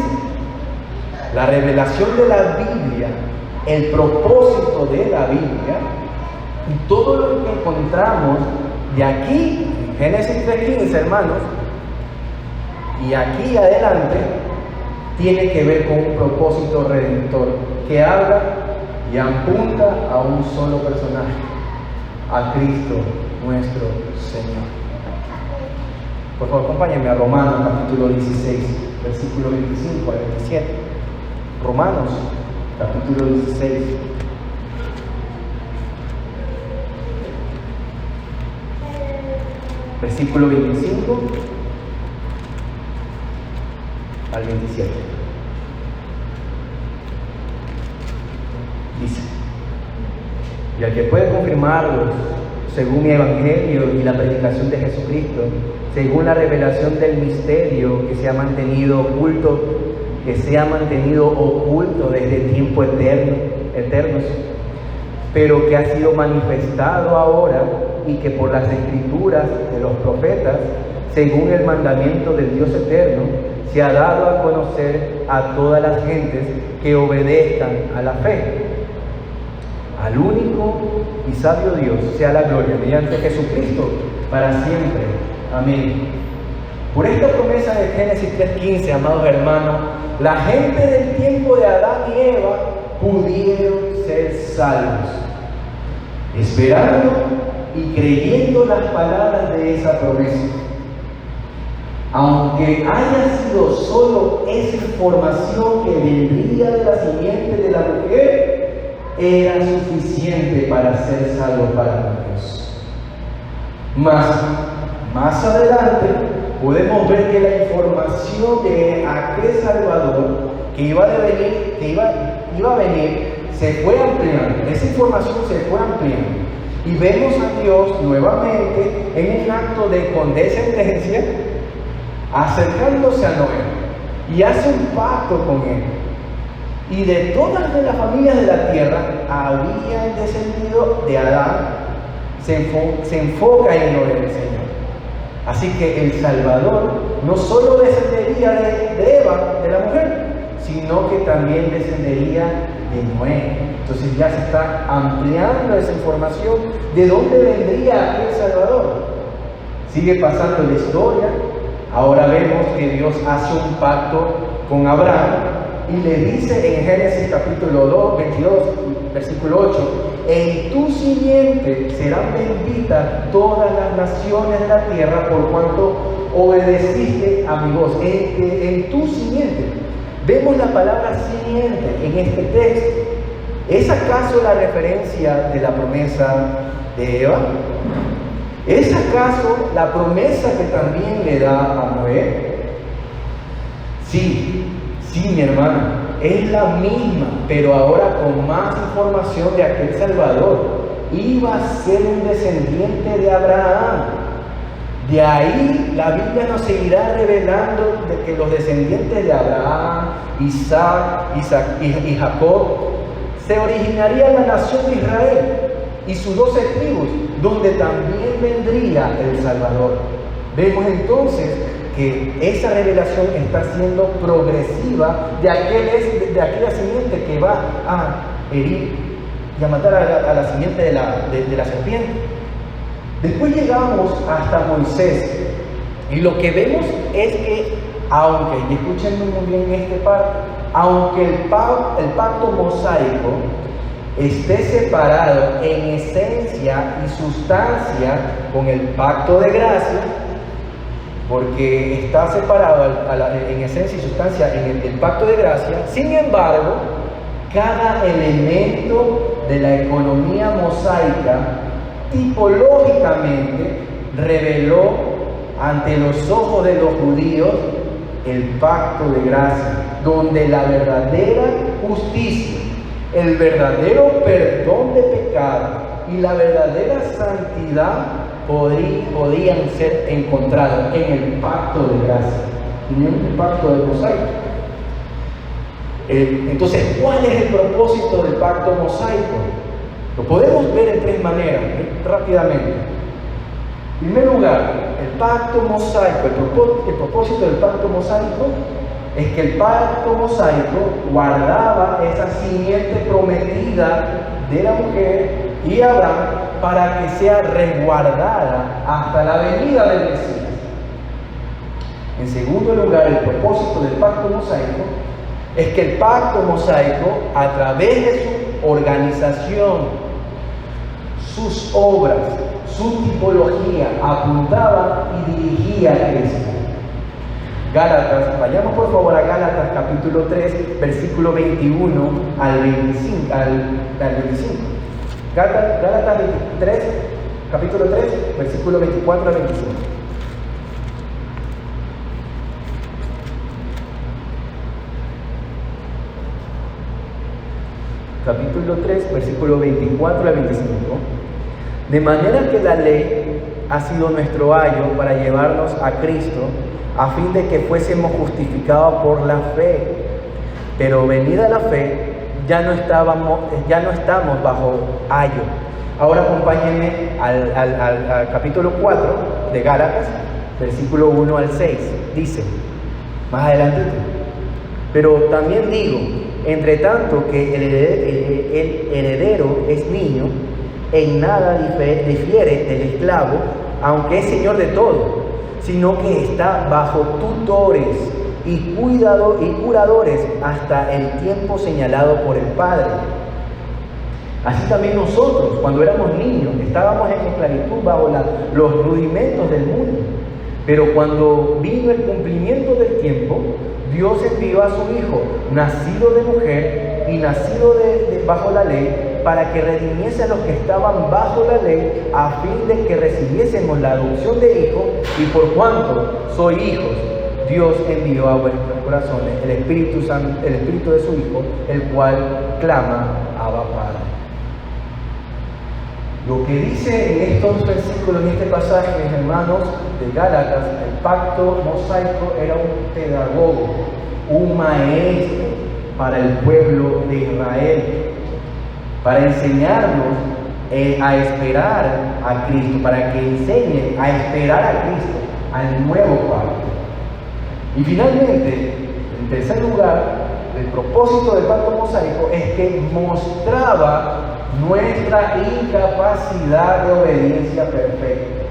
La revelación de la Biblia, el propósito de la Biblia y todo lo que encontramos de aquí, en Génesis 3:15, hermanos, y aquí adelante, tiene que ver con un propósito redentor que habla y apunta a un solo personaje, a Cristo nuestro Señor. Por favor, acompáñenme a Romanos capítulo 16, versículo 25 al 27. Romanos capítulo 16. Versículo 25 al 27. Dice: y al que puede confirmarlos según mi evangelio y la predicación de Jesucristo, según la revelación del misterio que se ha mantenido oculto desde tiempo eternos, pero que ha sido manifestado ahora y que por las escrituras de los profetas, según el mandamiento del Dios eterno, se ha dado a conocer a todas las gentes que obedezcan a la fe. Al único y sabio Dios sea la gloria mediante Jesucristo para siempre. Amén. Por esta promesa de Génesis 3:15, amados hermanos, la gente del tiempo de Adán y Eva pudieron ser salvos, esperando y creyendo las palabras de esa promesa. Aunque haya sido solo esa información que vendría de la simiente de la mujer, era suficiente para ser salvo para Dios. Más adelante podemos ver que la información de aquel Salvador que iba iba a venir, se fue ampliando, esa información se fue ampliando. Y vemos a Dios nuevamente en un acto de condescendencia, acercándose a Noé y hace un pacto con él. Y de todas las familias de la tierra habían descendido de Adán, se enfoca en Noé el Señor. Así que el Salvador no solo descendería de Eva, de la mujer, sino que también descendería de Noé. Entonces ya se está ampliando esa información de dónde vendría aquel Salvador. Sigue pasando la historia. Ahora vemos que Dios hace un pacto con Abraham y le dice en Génesis capítulo 2, 22, versículo 8: en tu simiente serán benditas todas las naciones de la tierra por cuanto obedeciste a mi voz. En tu simiente. Vemos la palabra simiente en este texto. ¿Es acaso la referencia de la promesa de Eva? ¿Es acaso la promesa que también le da a Noé? Sí, mi hermano, es la misma, pero ahora con más información de aquel Salvador. Iba a ser un descendiente de Abraham. De ahí la Biblia nos seguirá revelando de que los descendientes de Abraham, Isaac y Jacob, se originaría la nación de Israel y sus 12 tribus, donde también vendría el Salvador. Vemos entonces que esa revelación está siendo progresiva de aquella simiente que va a herir y a matar a la simiente de la serpiente. Después llegamos hasta Moisés y lo que vemos es que, aunque, y escúchenme muy bien en esta parte, aunque el pacto mosaico esté separado en esencia y sustancia con el pacto de gracia, porque está separado en esencia y sustancia en el pacto de gracia, sin embargo, cada elemento de la economía mosaica tipológicamente reveló ante los ojos de los judíos el pacto de gracia, donde la verdadera justicia, el verdadero perdón de pecados y la verdadera santidad podían ser encontrados en el pacto de gracia, en el pacto de mosaico. Entonces, ¿cuál es el propósito del pacto mosaico? Lo podemos ver en tres maneras, rápidamente. En primer lugar, el pacto mosaico, el propósito del pacto mosaico es que el pacto mosaico guardaba esa simiente prometida de la mujer y Abraham para que sea resguardada hasta la venida del Mesías. En segundo lugar, el propósito del pacto mosaico es que el pacto mosaico, a través de su organización, sus obras, su tipología, apuntaba y dirigía a Cristo. Gálatas, vayamos por favor a Gálatas capítulo 3, versículo 21 al 25. Gálatas 3, capítulo 3, versículo 24 al 25. Capítulo 3, versículo 24 al 25. De manera que la ley ha sido nuestro ayo para llevarnos a Cristo, a fin de que fuésemos justificados por la fe. Pero venida la fe, ya no estamos bajo ayo. Ahora acompáñenme al capítulo 4 de Gálatas, versículo 1 al 6. Dice, más adelante, pero también digo, entre tanto que el heredero es niño, en nada difiere del esclavo, aunque es señor de todo, sino que está bajo tutores y curadores hasta el tiempo señalado por el Padre. Así también nosotros, cuando éramos niños, estábamos en esclavitud bajo los rudimentos del mundo. Pero cuando vino el cumplimiento del tiempo, Dios envió a su Hijo, nacido de mujer y nacido bajo la ley, para que redimiese a los que estaban bajo la ley, a fin de que recibiésemos la adopción de hijos, y por cuanto sois hijos, Dios envió a vuestro nuestros corazones el Espíritu Santo, el Espíritu de su Hijo, el cual clama, Abba Padre. Lo que dice en estos versículos, en este pasaje, hermanos, de Gálatas, el pacto mosaico era un pedagogo, un maestro para el pueblo de Israel, para enseñarnos a esperar a Cristo, para que enseñe a esperar a Cristo, al nuevo pacto. Y finalmente, en tercer lugar, el propósito del pacto mosaico es que mostraba nuestra incapacidad de obediencia perfecta.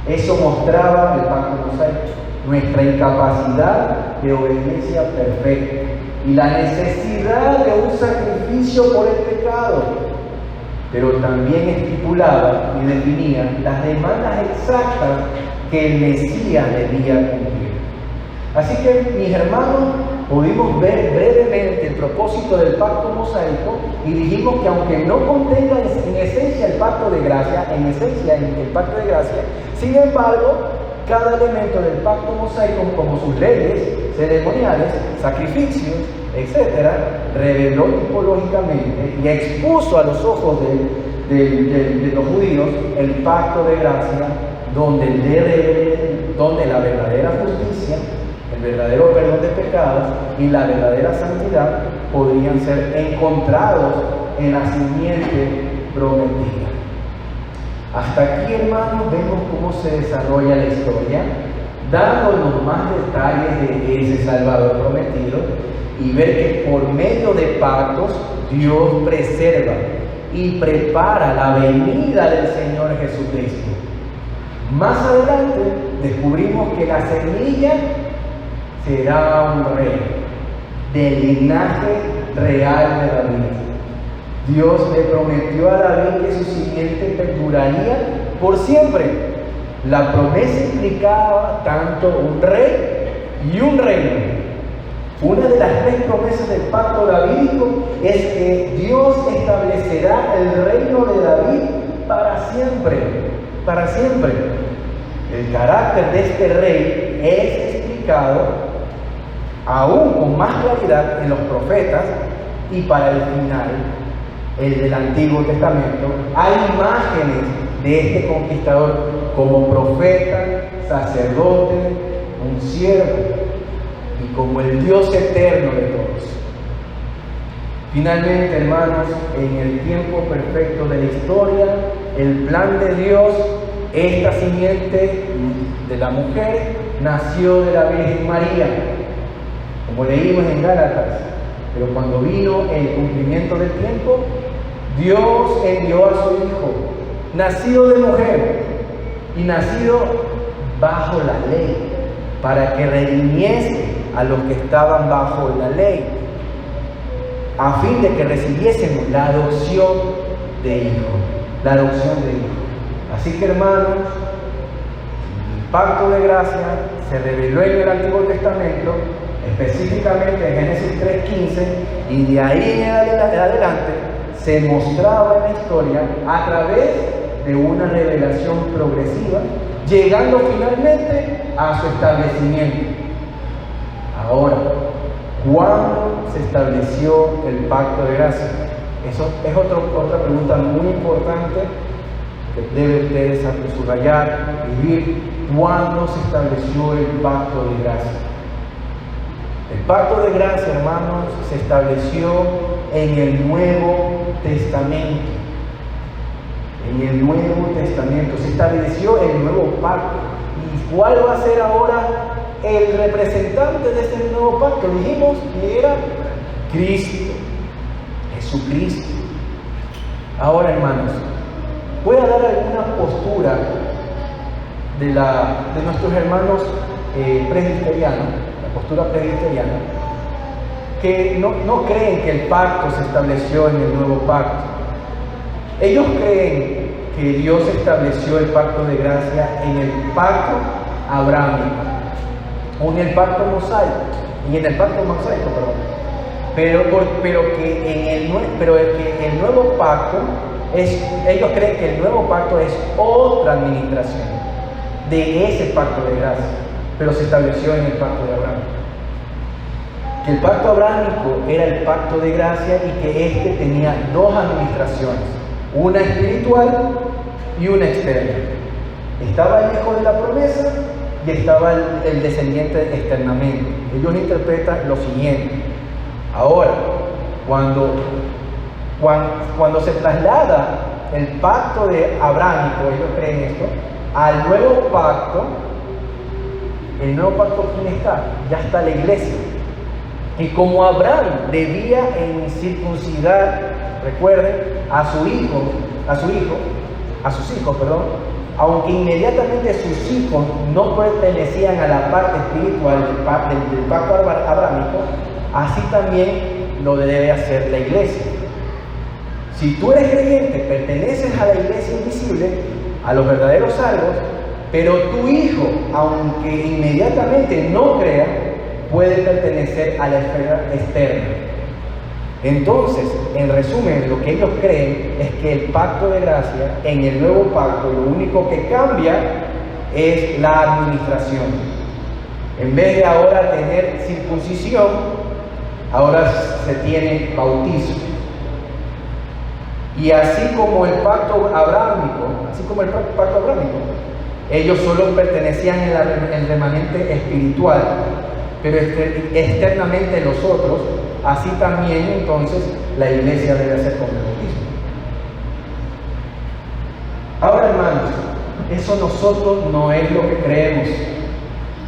Eso mostraba el pacto mosaico, nuestra incapacidad de obediencia perfecta y la necesidad de un sacrificio por el pecado, pero también estipulaba y definía las demandas exactas que el Mesías debía cumplir. Así que, mis hermanos, pudimos ver brevemente el propósito del pacto mosaico y dijimos que aunque no contenga en esencia el pacto de gracia, sin embargo, cada elemento del pacto mosaico, como sus leyes ceremoniales, sacrificios, etc., reveló tipológicamente y expuso a los ojos de los judíos el pacto de gracia, donde la verdadera justicia, el verdadero perdón de pecados y la verdadera santidad podrían ser encontrados en la simiente prometida. Hasta aquí, hermanos, vemos cómo se desarrolla la historia, dándonos más detalles de ese Salvador prometido y ver que por medio de pactos Dios preserva y prepara la venida del Señor Jesucristo. Más adelante descubrimos que la semilla será un rey del linaje real de David. Dios le prometió a David que su simiente perduraría por siempre. La promesa implicaba tanto un rey y un reino. Una de las tres promesas del pacto davídico es que Dios establecerá el reino de David para siempre, para siempre. El carácter de este rey es explicado aún con más claridad en los profetas, y para el final, el del Antiguo Testamento, hay imágenes de este conquistador como profeta, sacerdote, un siervo y como el Dios eterno de todos. Finalmente, hermanos, en el tiempo perfecto de la historia, el plan de Dios, esta simiente de la mujer nació de la Virgen María, como leímos en Gálatas. Pero cuando vino el cumplimiento del tiempo, Dios envió a su Hijo, nacido de mujer y nacido bajo la ley, para que redimiese a los que estaban bajo la ley, a fin de que recibiésemos la adopción de hijo, la adopción de hijo. Así que, hermanos, el pacto de gracia se reveló en el Antiguo Testamento, específicamente en Génesis 3:15, y de ahí en adelante se mostraba en la historia a través de una revelación progresiva, llegando finalmente a su establecimiento. Ahora, ¿cuándo se estableció el pacto de gracia? Eso es otra pregunta muy importante que debe ustedes subrayar, vivir. ¿Cuándo se estableció el pacto de gracia? El pacto de gracia, hermanos, se estableció en el Nuevo Testamento. En el Nuevo Testamento se estableció el nuevo pacto. ¿Y cuál va a ser ahora el representante de ese nuevo pacto? Dijimos que era Cristo, Jesucristo. Ahora, hermanos, voy a dar alguna postura de nuestros hermanos presbiterianos, la postura presbiteriana, que no creen que el pacto se estableció en el nuevo pacto. Ellos creen que Dios estableció el pacto de gracia en el pacto abrámico, o en el pacto mosaico, pero que el nuevo pacto ellos creen que el nuevo pacto es otra administración de ese pacto de gracia, pero se estableció en el pacto de Abraham. que el pacto abrámico era el pacto de gracia y que éste tenía dos administraciones, una espiritual y una externa. Estaba el hijo de la promesa y estaba el descendiente externamente. Ellos interpretan lo siguiente. Ahora, cuando se traslada el pacto de abrámico, ellos creen esto, al nuevo pacto, el nuevo pacto, ¿quién está? Ya está la iglesia. Y como Abraham debía en circuncidar, recuerden, a sus hijos, aunque inmediatamente sus hijos no pertenecían a la parte espiritual del pacto abrámico, así también lo debe hacer la iglesia. Si tú eres creyente, perteneces a la iglesia invisible, a los verdaderos salvos, pero tu hijo, aunque inmediatamente no crea, puede pertenecer a la esfera externa. Entonces, en resumen, lo que ellos creen es que el pacto de gracia, en el nuevo pacto, lo único que cambia es la administración. En vez de ahora tener circuncisión, ahora se tiene bautismo. Y así como el pacto abrámico, ellos solo pertenecían al remanente espiritual, pero externamente los otros, así también entonces la iglesia debe hacer con el bautismo. Ahora, hermanos, eso nosotros no es lo que creemos.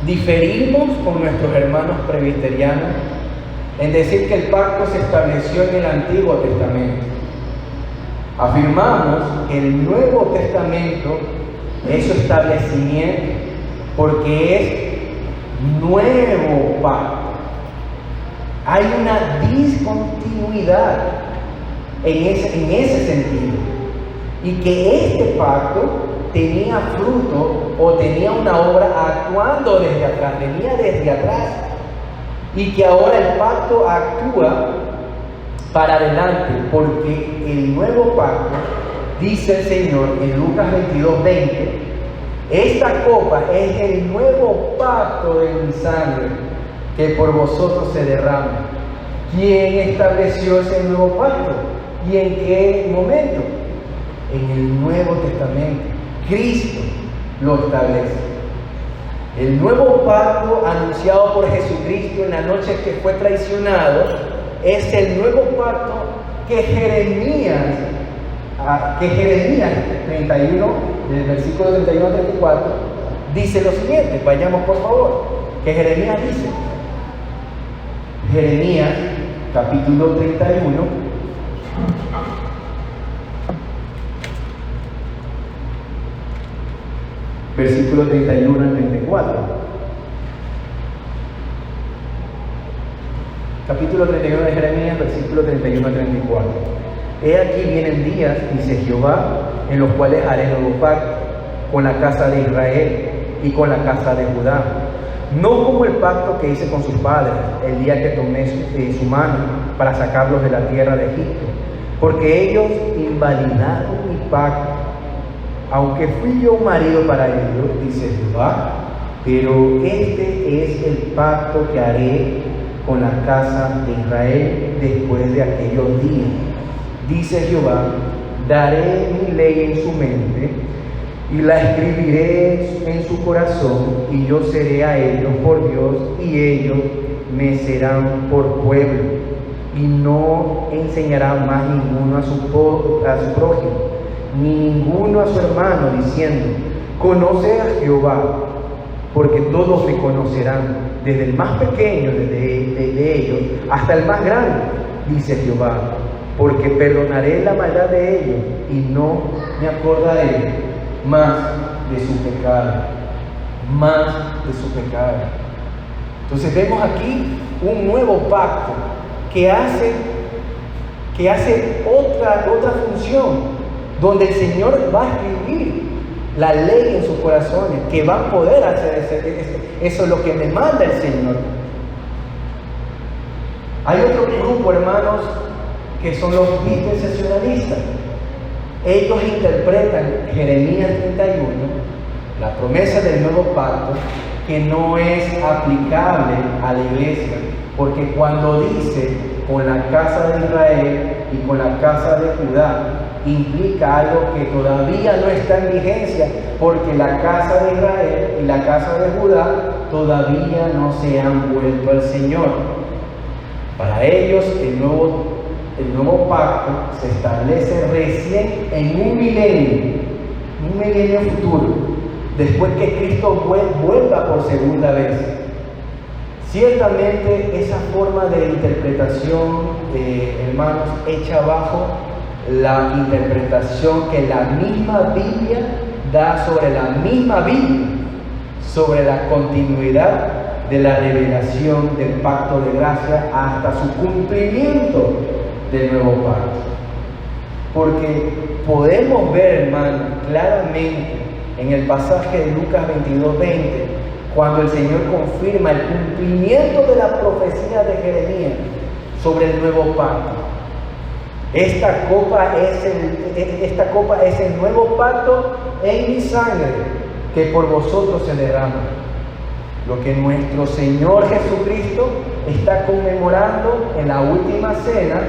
Diferimos con nuestros hermanos presbiterianos en decir que el pacto se estableció en el Antiguo Testamento. Afirmamos que el Nuevo Testamento es su establecimiento porque es nuevo pacto. Hay una discontinuidad en ese sentido. Y que este pacto tenía fruto o tenía una obra actuando desde atrás, venía desde atrás. Y que ahora el pacto actúa para adelante, porque el nuevo pacto, dice el Señor en Lucas 22:20, esta copa es el nuevo pacto de mi sangre, que por vosotros se derrama. ¿Quién estableció ese nuevo pacto? ¿Y en qué momento? En el Nuevo Testamento. Cristo lo establece. El nuevo pacto anunciado por Jesucristo en la noche que fue traicionado es el nuevo pacto que Jeremías 31, del versículo 31 al 34, dice lo siguiente. Vayamos por favor. Que Jeremías dice. Jeremías capítulo 31, versículo 31 al 34. Capítulo 31 de Jeremías, versículo 31 al 34. He aquí vienen días, dice Jehová, en los cuales haré nuevo pacto con la casa de Israel y con la casa de Judá. No como el pacto que hice con sus padres, el día que tomé su mano para sacarlos de la tierra de Egipto, porque ellos invalidaron mi pacto, aunque fui yo un marido para ellos, dice Jehová, pero este es el pacto que haré con la casa de Israel después de aquellos días. Dice Jehová, daré mi ley en su mente y la escribiré en su corazón, y yo seré a ellos por Dios y ellos me serán por pueblo, y no enseñará más ninguno a su prójimo, ni ninguno a su hermano, diciendo, conoce a Jehová, porque todos me conocerán, desde el más pequeño de ellos hasta el más grande, dice Jehová, porque perdonaré la maldad de ellos y no me acordaré más de su pecado, Entonces vemos aquí un nuevo pacto que hace otra función, donde el Señor va a escribir la ley en sus corazones, que van a poder hacer eso es lo que me manda el Señor. Hay otro grupo, hermanos, que son los dispensacionalistas. Ellos interpretan Jeremías 31, la promesa del nuevo pacto, que no es aplicable a la iglesia, porque cuando dice con la casa de Israel y con la casa de Judá, implica algo que todavía no está en vigencia, porque la casa de Israel y la casa de Judá todavía no se han vuelto al Señor. Para ellos el nuevo pacto se establece recién en un milenio futuro, después que Cristo vuelva por segunda vez. Ciertamente esa forma de interpretación, hermanos, echa abajo la interpretación que la misma Biblia da sobre la misma Biblia, sobre la continuidad de la revelación del pacto de gracia hasta su cumplimiento del nuevo pacto. Porque podemos ver, hermanos, claramente en el pasaje de Lucas 22:20, cuando el Señor confirma el cumplimiento de la profecía de Jeremías sobre el nuevo pacto. Esta copa es el nuevo pacto en mi sangre, que por vosotros se derrama. Lo que nuestro Señor Jesucristo está conmemorando en la última cena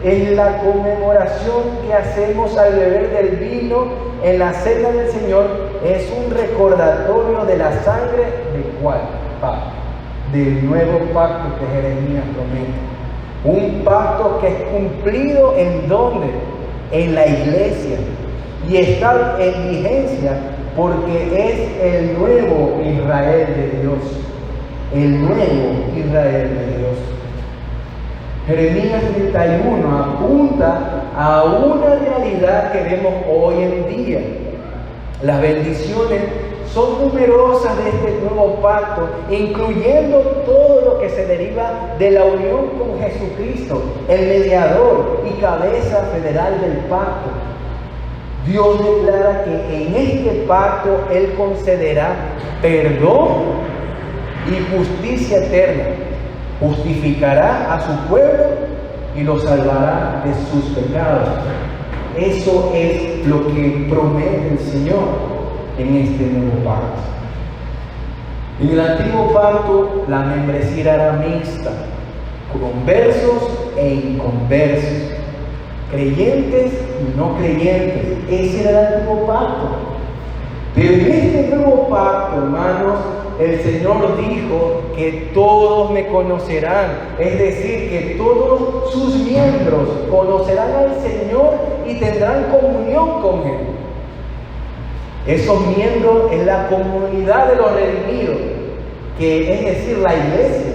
es la conmemoración que hacemos al beber del vino en la cena del Señor. Es un recordatorio de la sangre de ¿cuál? Del nuevo pacto que Jeremías promete. Un pacto que es cumplido ¿en dónde? En la iglesia. Y está en vigencia porque es el nuevo Israel de Dios. El nuevo Israel de Dios. Jeremías 31 apunta a una realidad que vemos hoy en día. Las bendiciones son numerosas de este nuevo pacto, incluyendo todo lo que se deriva de la unión con Jesucristo, el mediador y cabeza federal del pacto. Dios declara que en este pacto Él concederá perdón y justicia eterna. Justificará a su pueblo y lo salvará de sus pecados. Eso es lo que promete el Señor en este nuevo pacto. En el antiguo pacto la membresía era mixta, conversos e inconversos, creyentes y no creyentes. Ese era el antiguo pacto. Pero en este nuevo pacto, hermanos, el Señor dijo que todos me conocerán, es decir, que todos sus miembros conocerán al Señor y tendrán comunión con Él. Esos miembros es la comunidad de los redimidos, que es decir, la iglesia.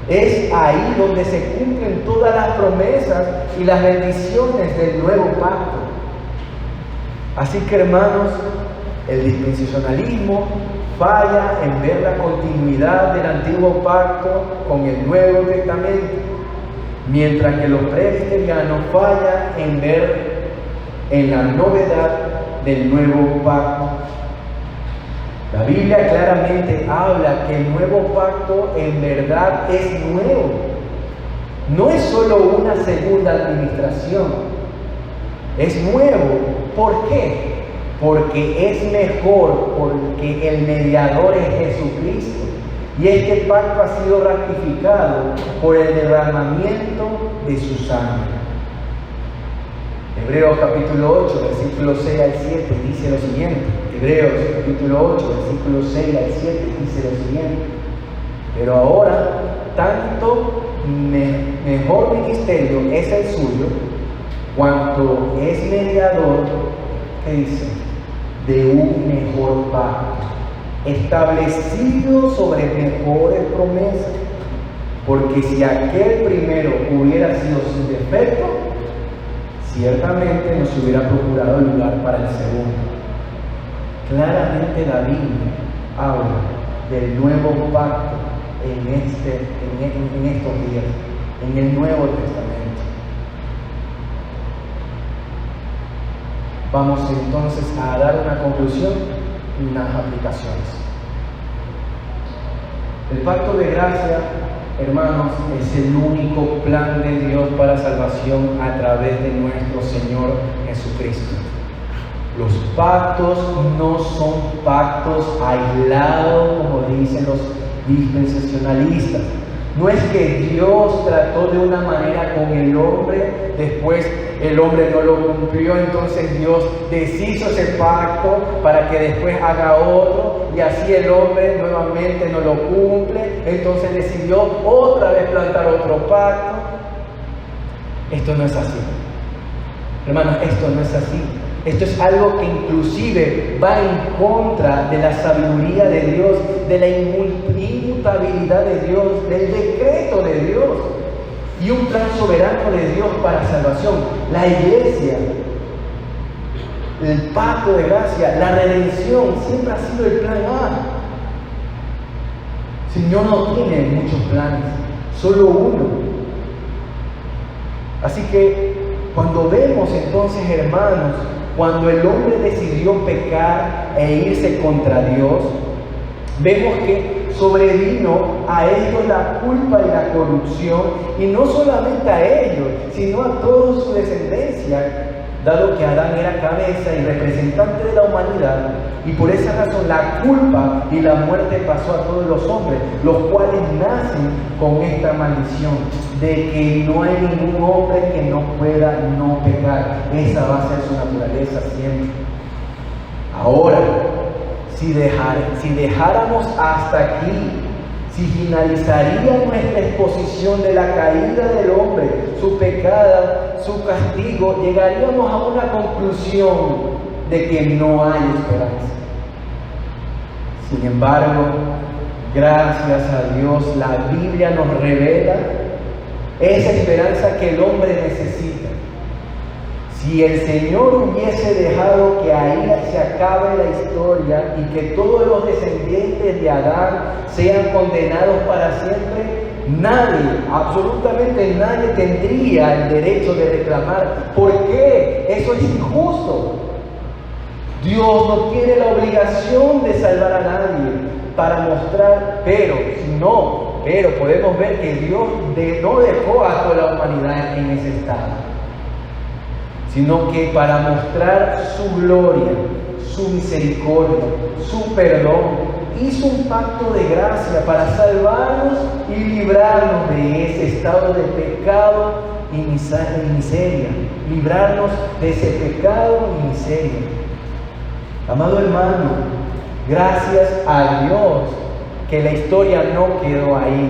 Es ahí donde se cumplen todas las promesas y las bendiciones del nuevo pacto. Así que, hermanos, el dispensacionalismo falla en ver la continuidad del antiguo pacto con el Nuevo Testamento, mientras que los presbiterianos fallan en ver en la novedad del nuevo pacto. La Biblia claramente habla que el nuevo pacto en verdad es nuevo. No es solo una segunda administración, es nuevo. ¿Por qué? Porque es mejor, porque el mediador es Jesucristo. Y este pacto ha sido ratificado por el derramamiento de su sangre. Hebreos capítulo 8, versículos 6 al 7 dice lo siguiente. Hebreos capítulo 8, versículos 6 al 7 dice lo siguiente. Pero ahora, tanto mejor ministerio es el suyo, cuanto es mediador, ¿qué dice? De un mejor pacto, establecido sobre mejores promesas. Porque si aquel primero hubiera sido sin defecto, ciertamente nos hubiera procurado lugar para el segundo. Claramente la Biblia habla del nuevo pacto en estos días, en el Nuevo Testamento. Vamos entonces a dar una conclusión y unas aplicaciones. El pacto de gracia, hermanos, es el único plan de Dios para salvación a través de nuestro Señor Jesucristo. Los pactos no son pactos aislados, como dicen los dispensacionalistas. No es que Dios trató de una manera con el hombre, después el hombre no lo cumplió, entonces Dios deshizo ese pacto para que después haga otro, y así el hombre nuevamente no lo cumple, entonces decidió otra vez plantar otro pacto. Esto no es así. Hermanos, esto no es así. Esto es algo que inclusive va en contra de la sabiduría de Dios, de la inmutabilidad de Dios, del decreto de Dios y un plan soberano de Dios para salvación. La iglesia, el pacto de gracia, la redención, siempre ha sido el plan A. El Señor no tiene muchos planes, solo uno. Así que cuando vemos entonces, hermanos, cuando el hombre decidió pecar e irse contra Dios, vemos que sobrevino a ellos la culpa y la corrupción, y no solamente a ellos, sino a toda su descendencia, dado que Adán era cabeza y representante de la humanidad, y por esa razón la culpa y la muerte pasó a todos los hombres, los cuales nacen con esta maldición de que no hay ningún hombre que no pueda no pecar. Esa va a ser su naturaleza siempre. Ahora, si dejáramos hasta aquí, si finalizaría nuestra exposición de la caída del hombre, su pecado, su castigo, llegaríamos a una conclusión de que no hay esperanza. Sin embargo, gracias a Dios, la Biblia nos revela esa esperanza que el hombre necesita. Si el Señor hubiese dejado que ahí se acabe la historia y que todos los descendientes de Adán sean condenados para siempre, nadie, absolutamente nadie tendría el derecho de reclamar. ¿Por qué? Eso es injusto. Dios no tiene la obligación de salvar a nadie para mostrar, pero podemos ver que Dios no dejó a toda la humanidad en ese estado, sino que para mostrar su gloria, su misericordia, su perdón, hizo un pacto de gracia para salvarnos y librarnos de ese estado de pecado y miseria, librarnos de ese pecado y miseria. Amado hermano, gracias a Dios que la historia no quedó ahí.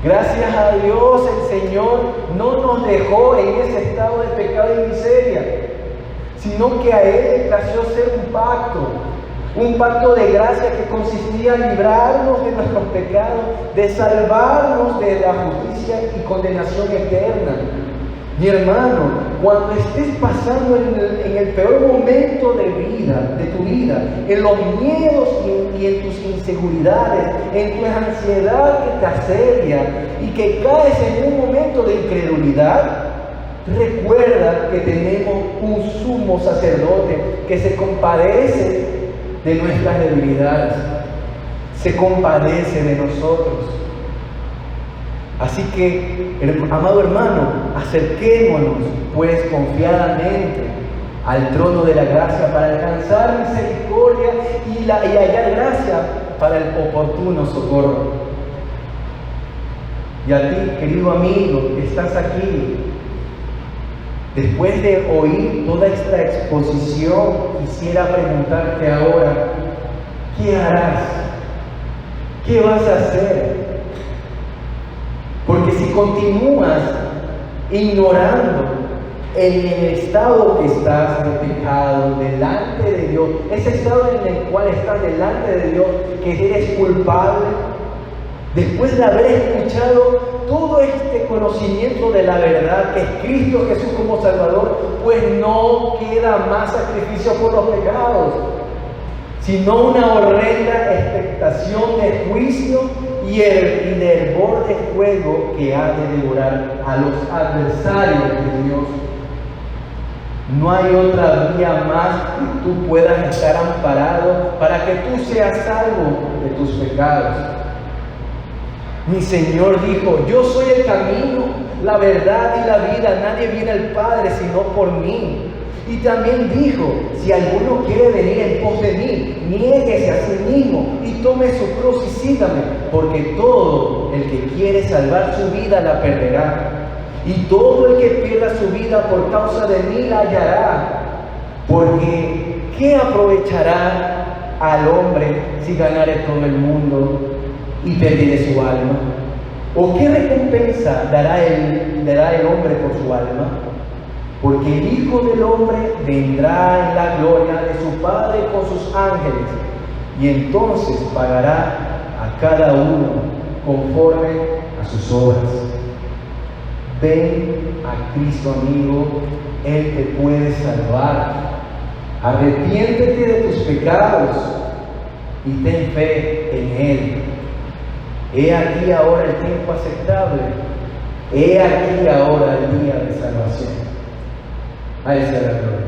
Gracias a Dios el Señor no nos dejó en ese estado de pecado y miseria, sino que a Él le plació hacer un pacto de gracia que consistía en librarnos de nuestros pecados, de salvarnos de la justicia y condenación eterna. Mi hermano, cuando estés pasando en el peor momento de tu vida, en los miedos y en tus inseguridades, en tu ansiedad que te asedia y que caes en un momento de incredulidad, recuerda que tenemos un sumo sacerdote que se compadece de nuestras debilidades, se compadece de nosotros. Así que, amado hermano, acerquémonos pues confiadamente al trono de la gracia para alcanzar misericordia y hallar gracia para el oportuno socorro. Y a ti, querido amigo, que estás aquí, después de oír toda esta exposición, quisiera preguntarte ahora, ¿qué harás? ¿Qué vas a hacer? Porque si continúas ignorando en el estado que estás de pecado delante de Dios, ese estado en el cual estás delante de Dios, que eres culpable, después de haber escuchado todo este conocimiento de la verdad, que es Cristo Jesús como Salvador, pues no queda más sacrificio por los pecados, sino una horrenda expectación de juicio y de hervor de fuego que ha de devorar a los adversarios de Dios. No hay otra vía más que tú puedas estar amparado para que tú seas salvo de tus pecados. Mi Señor dijo: yo soy el camino, la verdad y la vida. Nadie viene al Padre sino por mí. Y también dijo, si alguno quiere venir en pos de mí, niéguese a sí mismo y tome su cruz y sígame, porque todo el que quiere salvar su vida la perderá. Y todo el que pierda su vida por causa de mí la hallará. Porque ¿qué aprovechará al hombre si ganare todo el mundo y perdiere su alma? ¿O qué recompensa dará el hombre por su alma? Porque el Hijo del Hombre vendrá en la gloria de su Padre con sus ángeles, y entonces pagará a cada uno conforme a sus obras. Ven a Cristo, amigo, Él te puede salvar. Arrepiéntete de tus pecados y ten fe en Él. He aquí ahora el tiempo aceptable. He aquí ahora el día de salvación. A Él sea la gloria.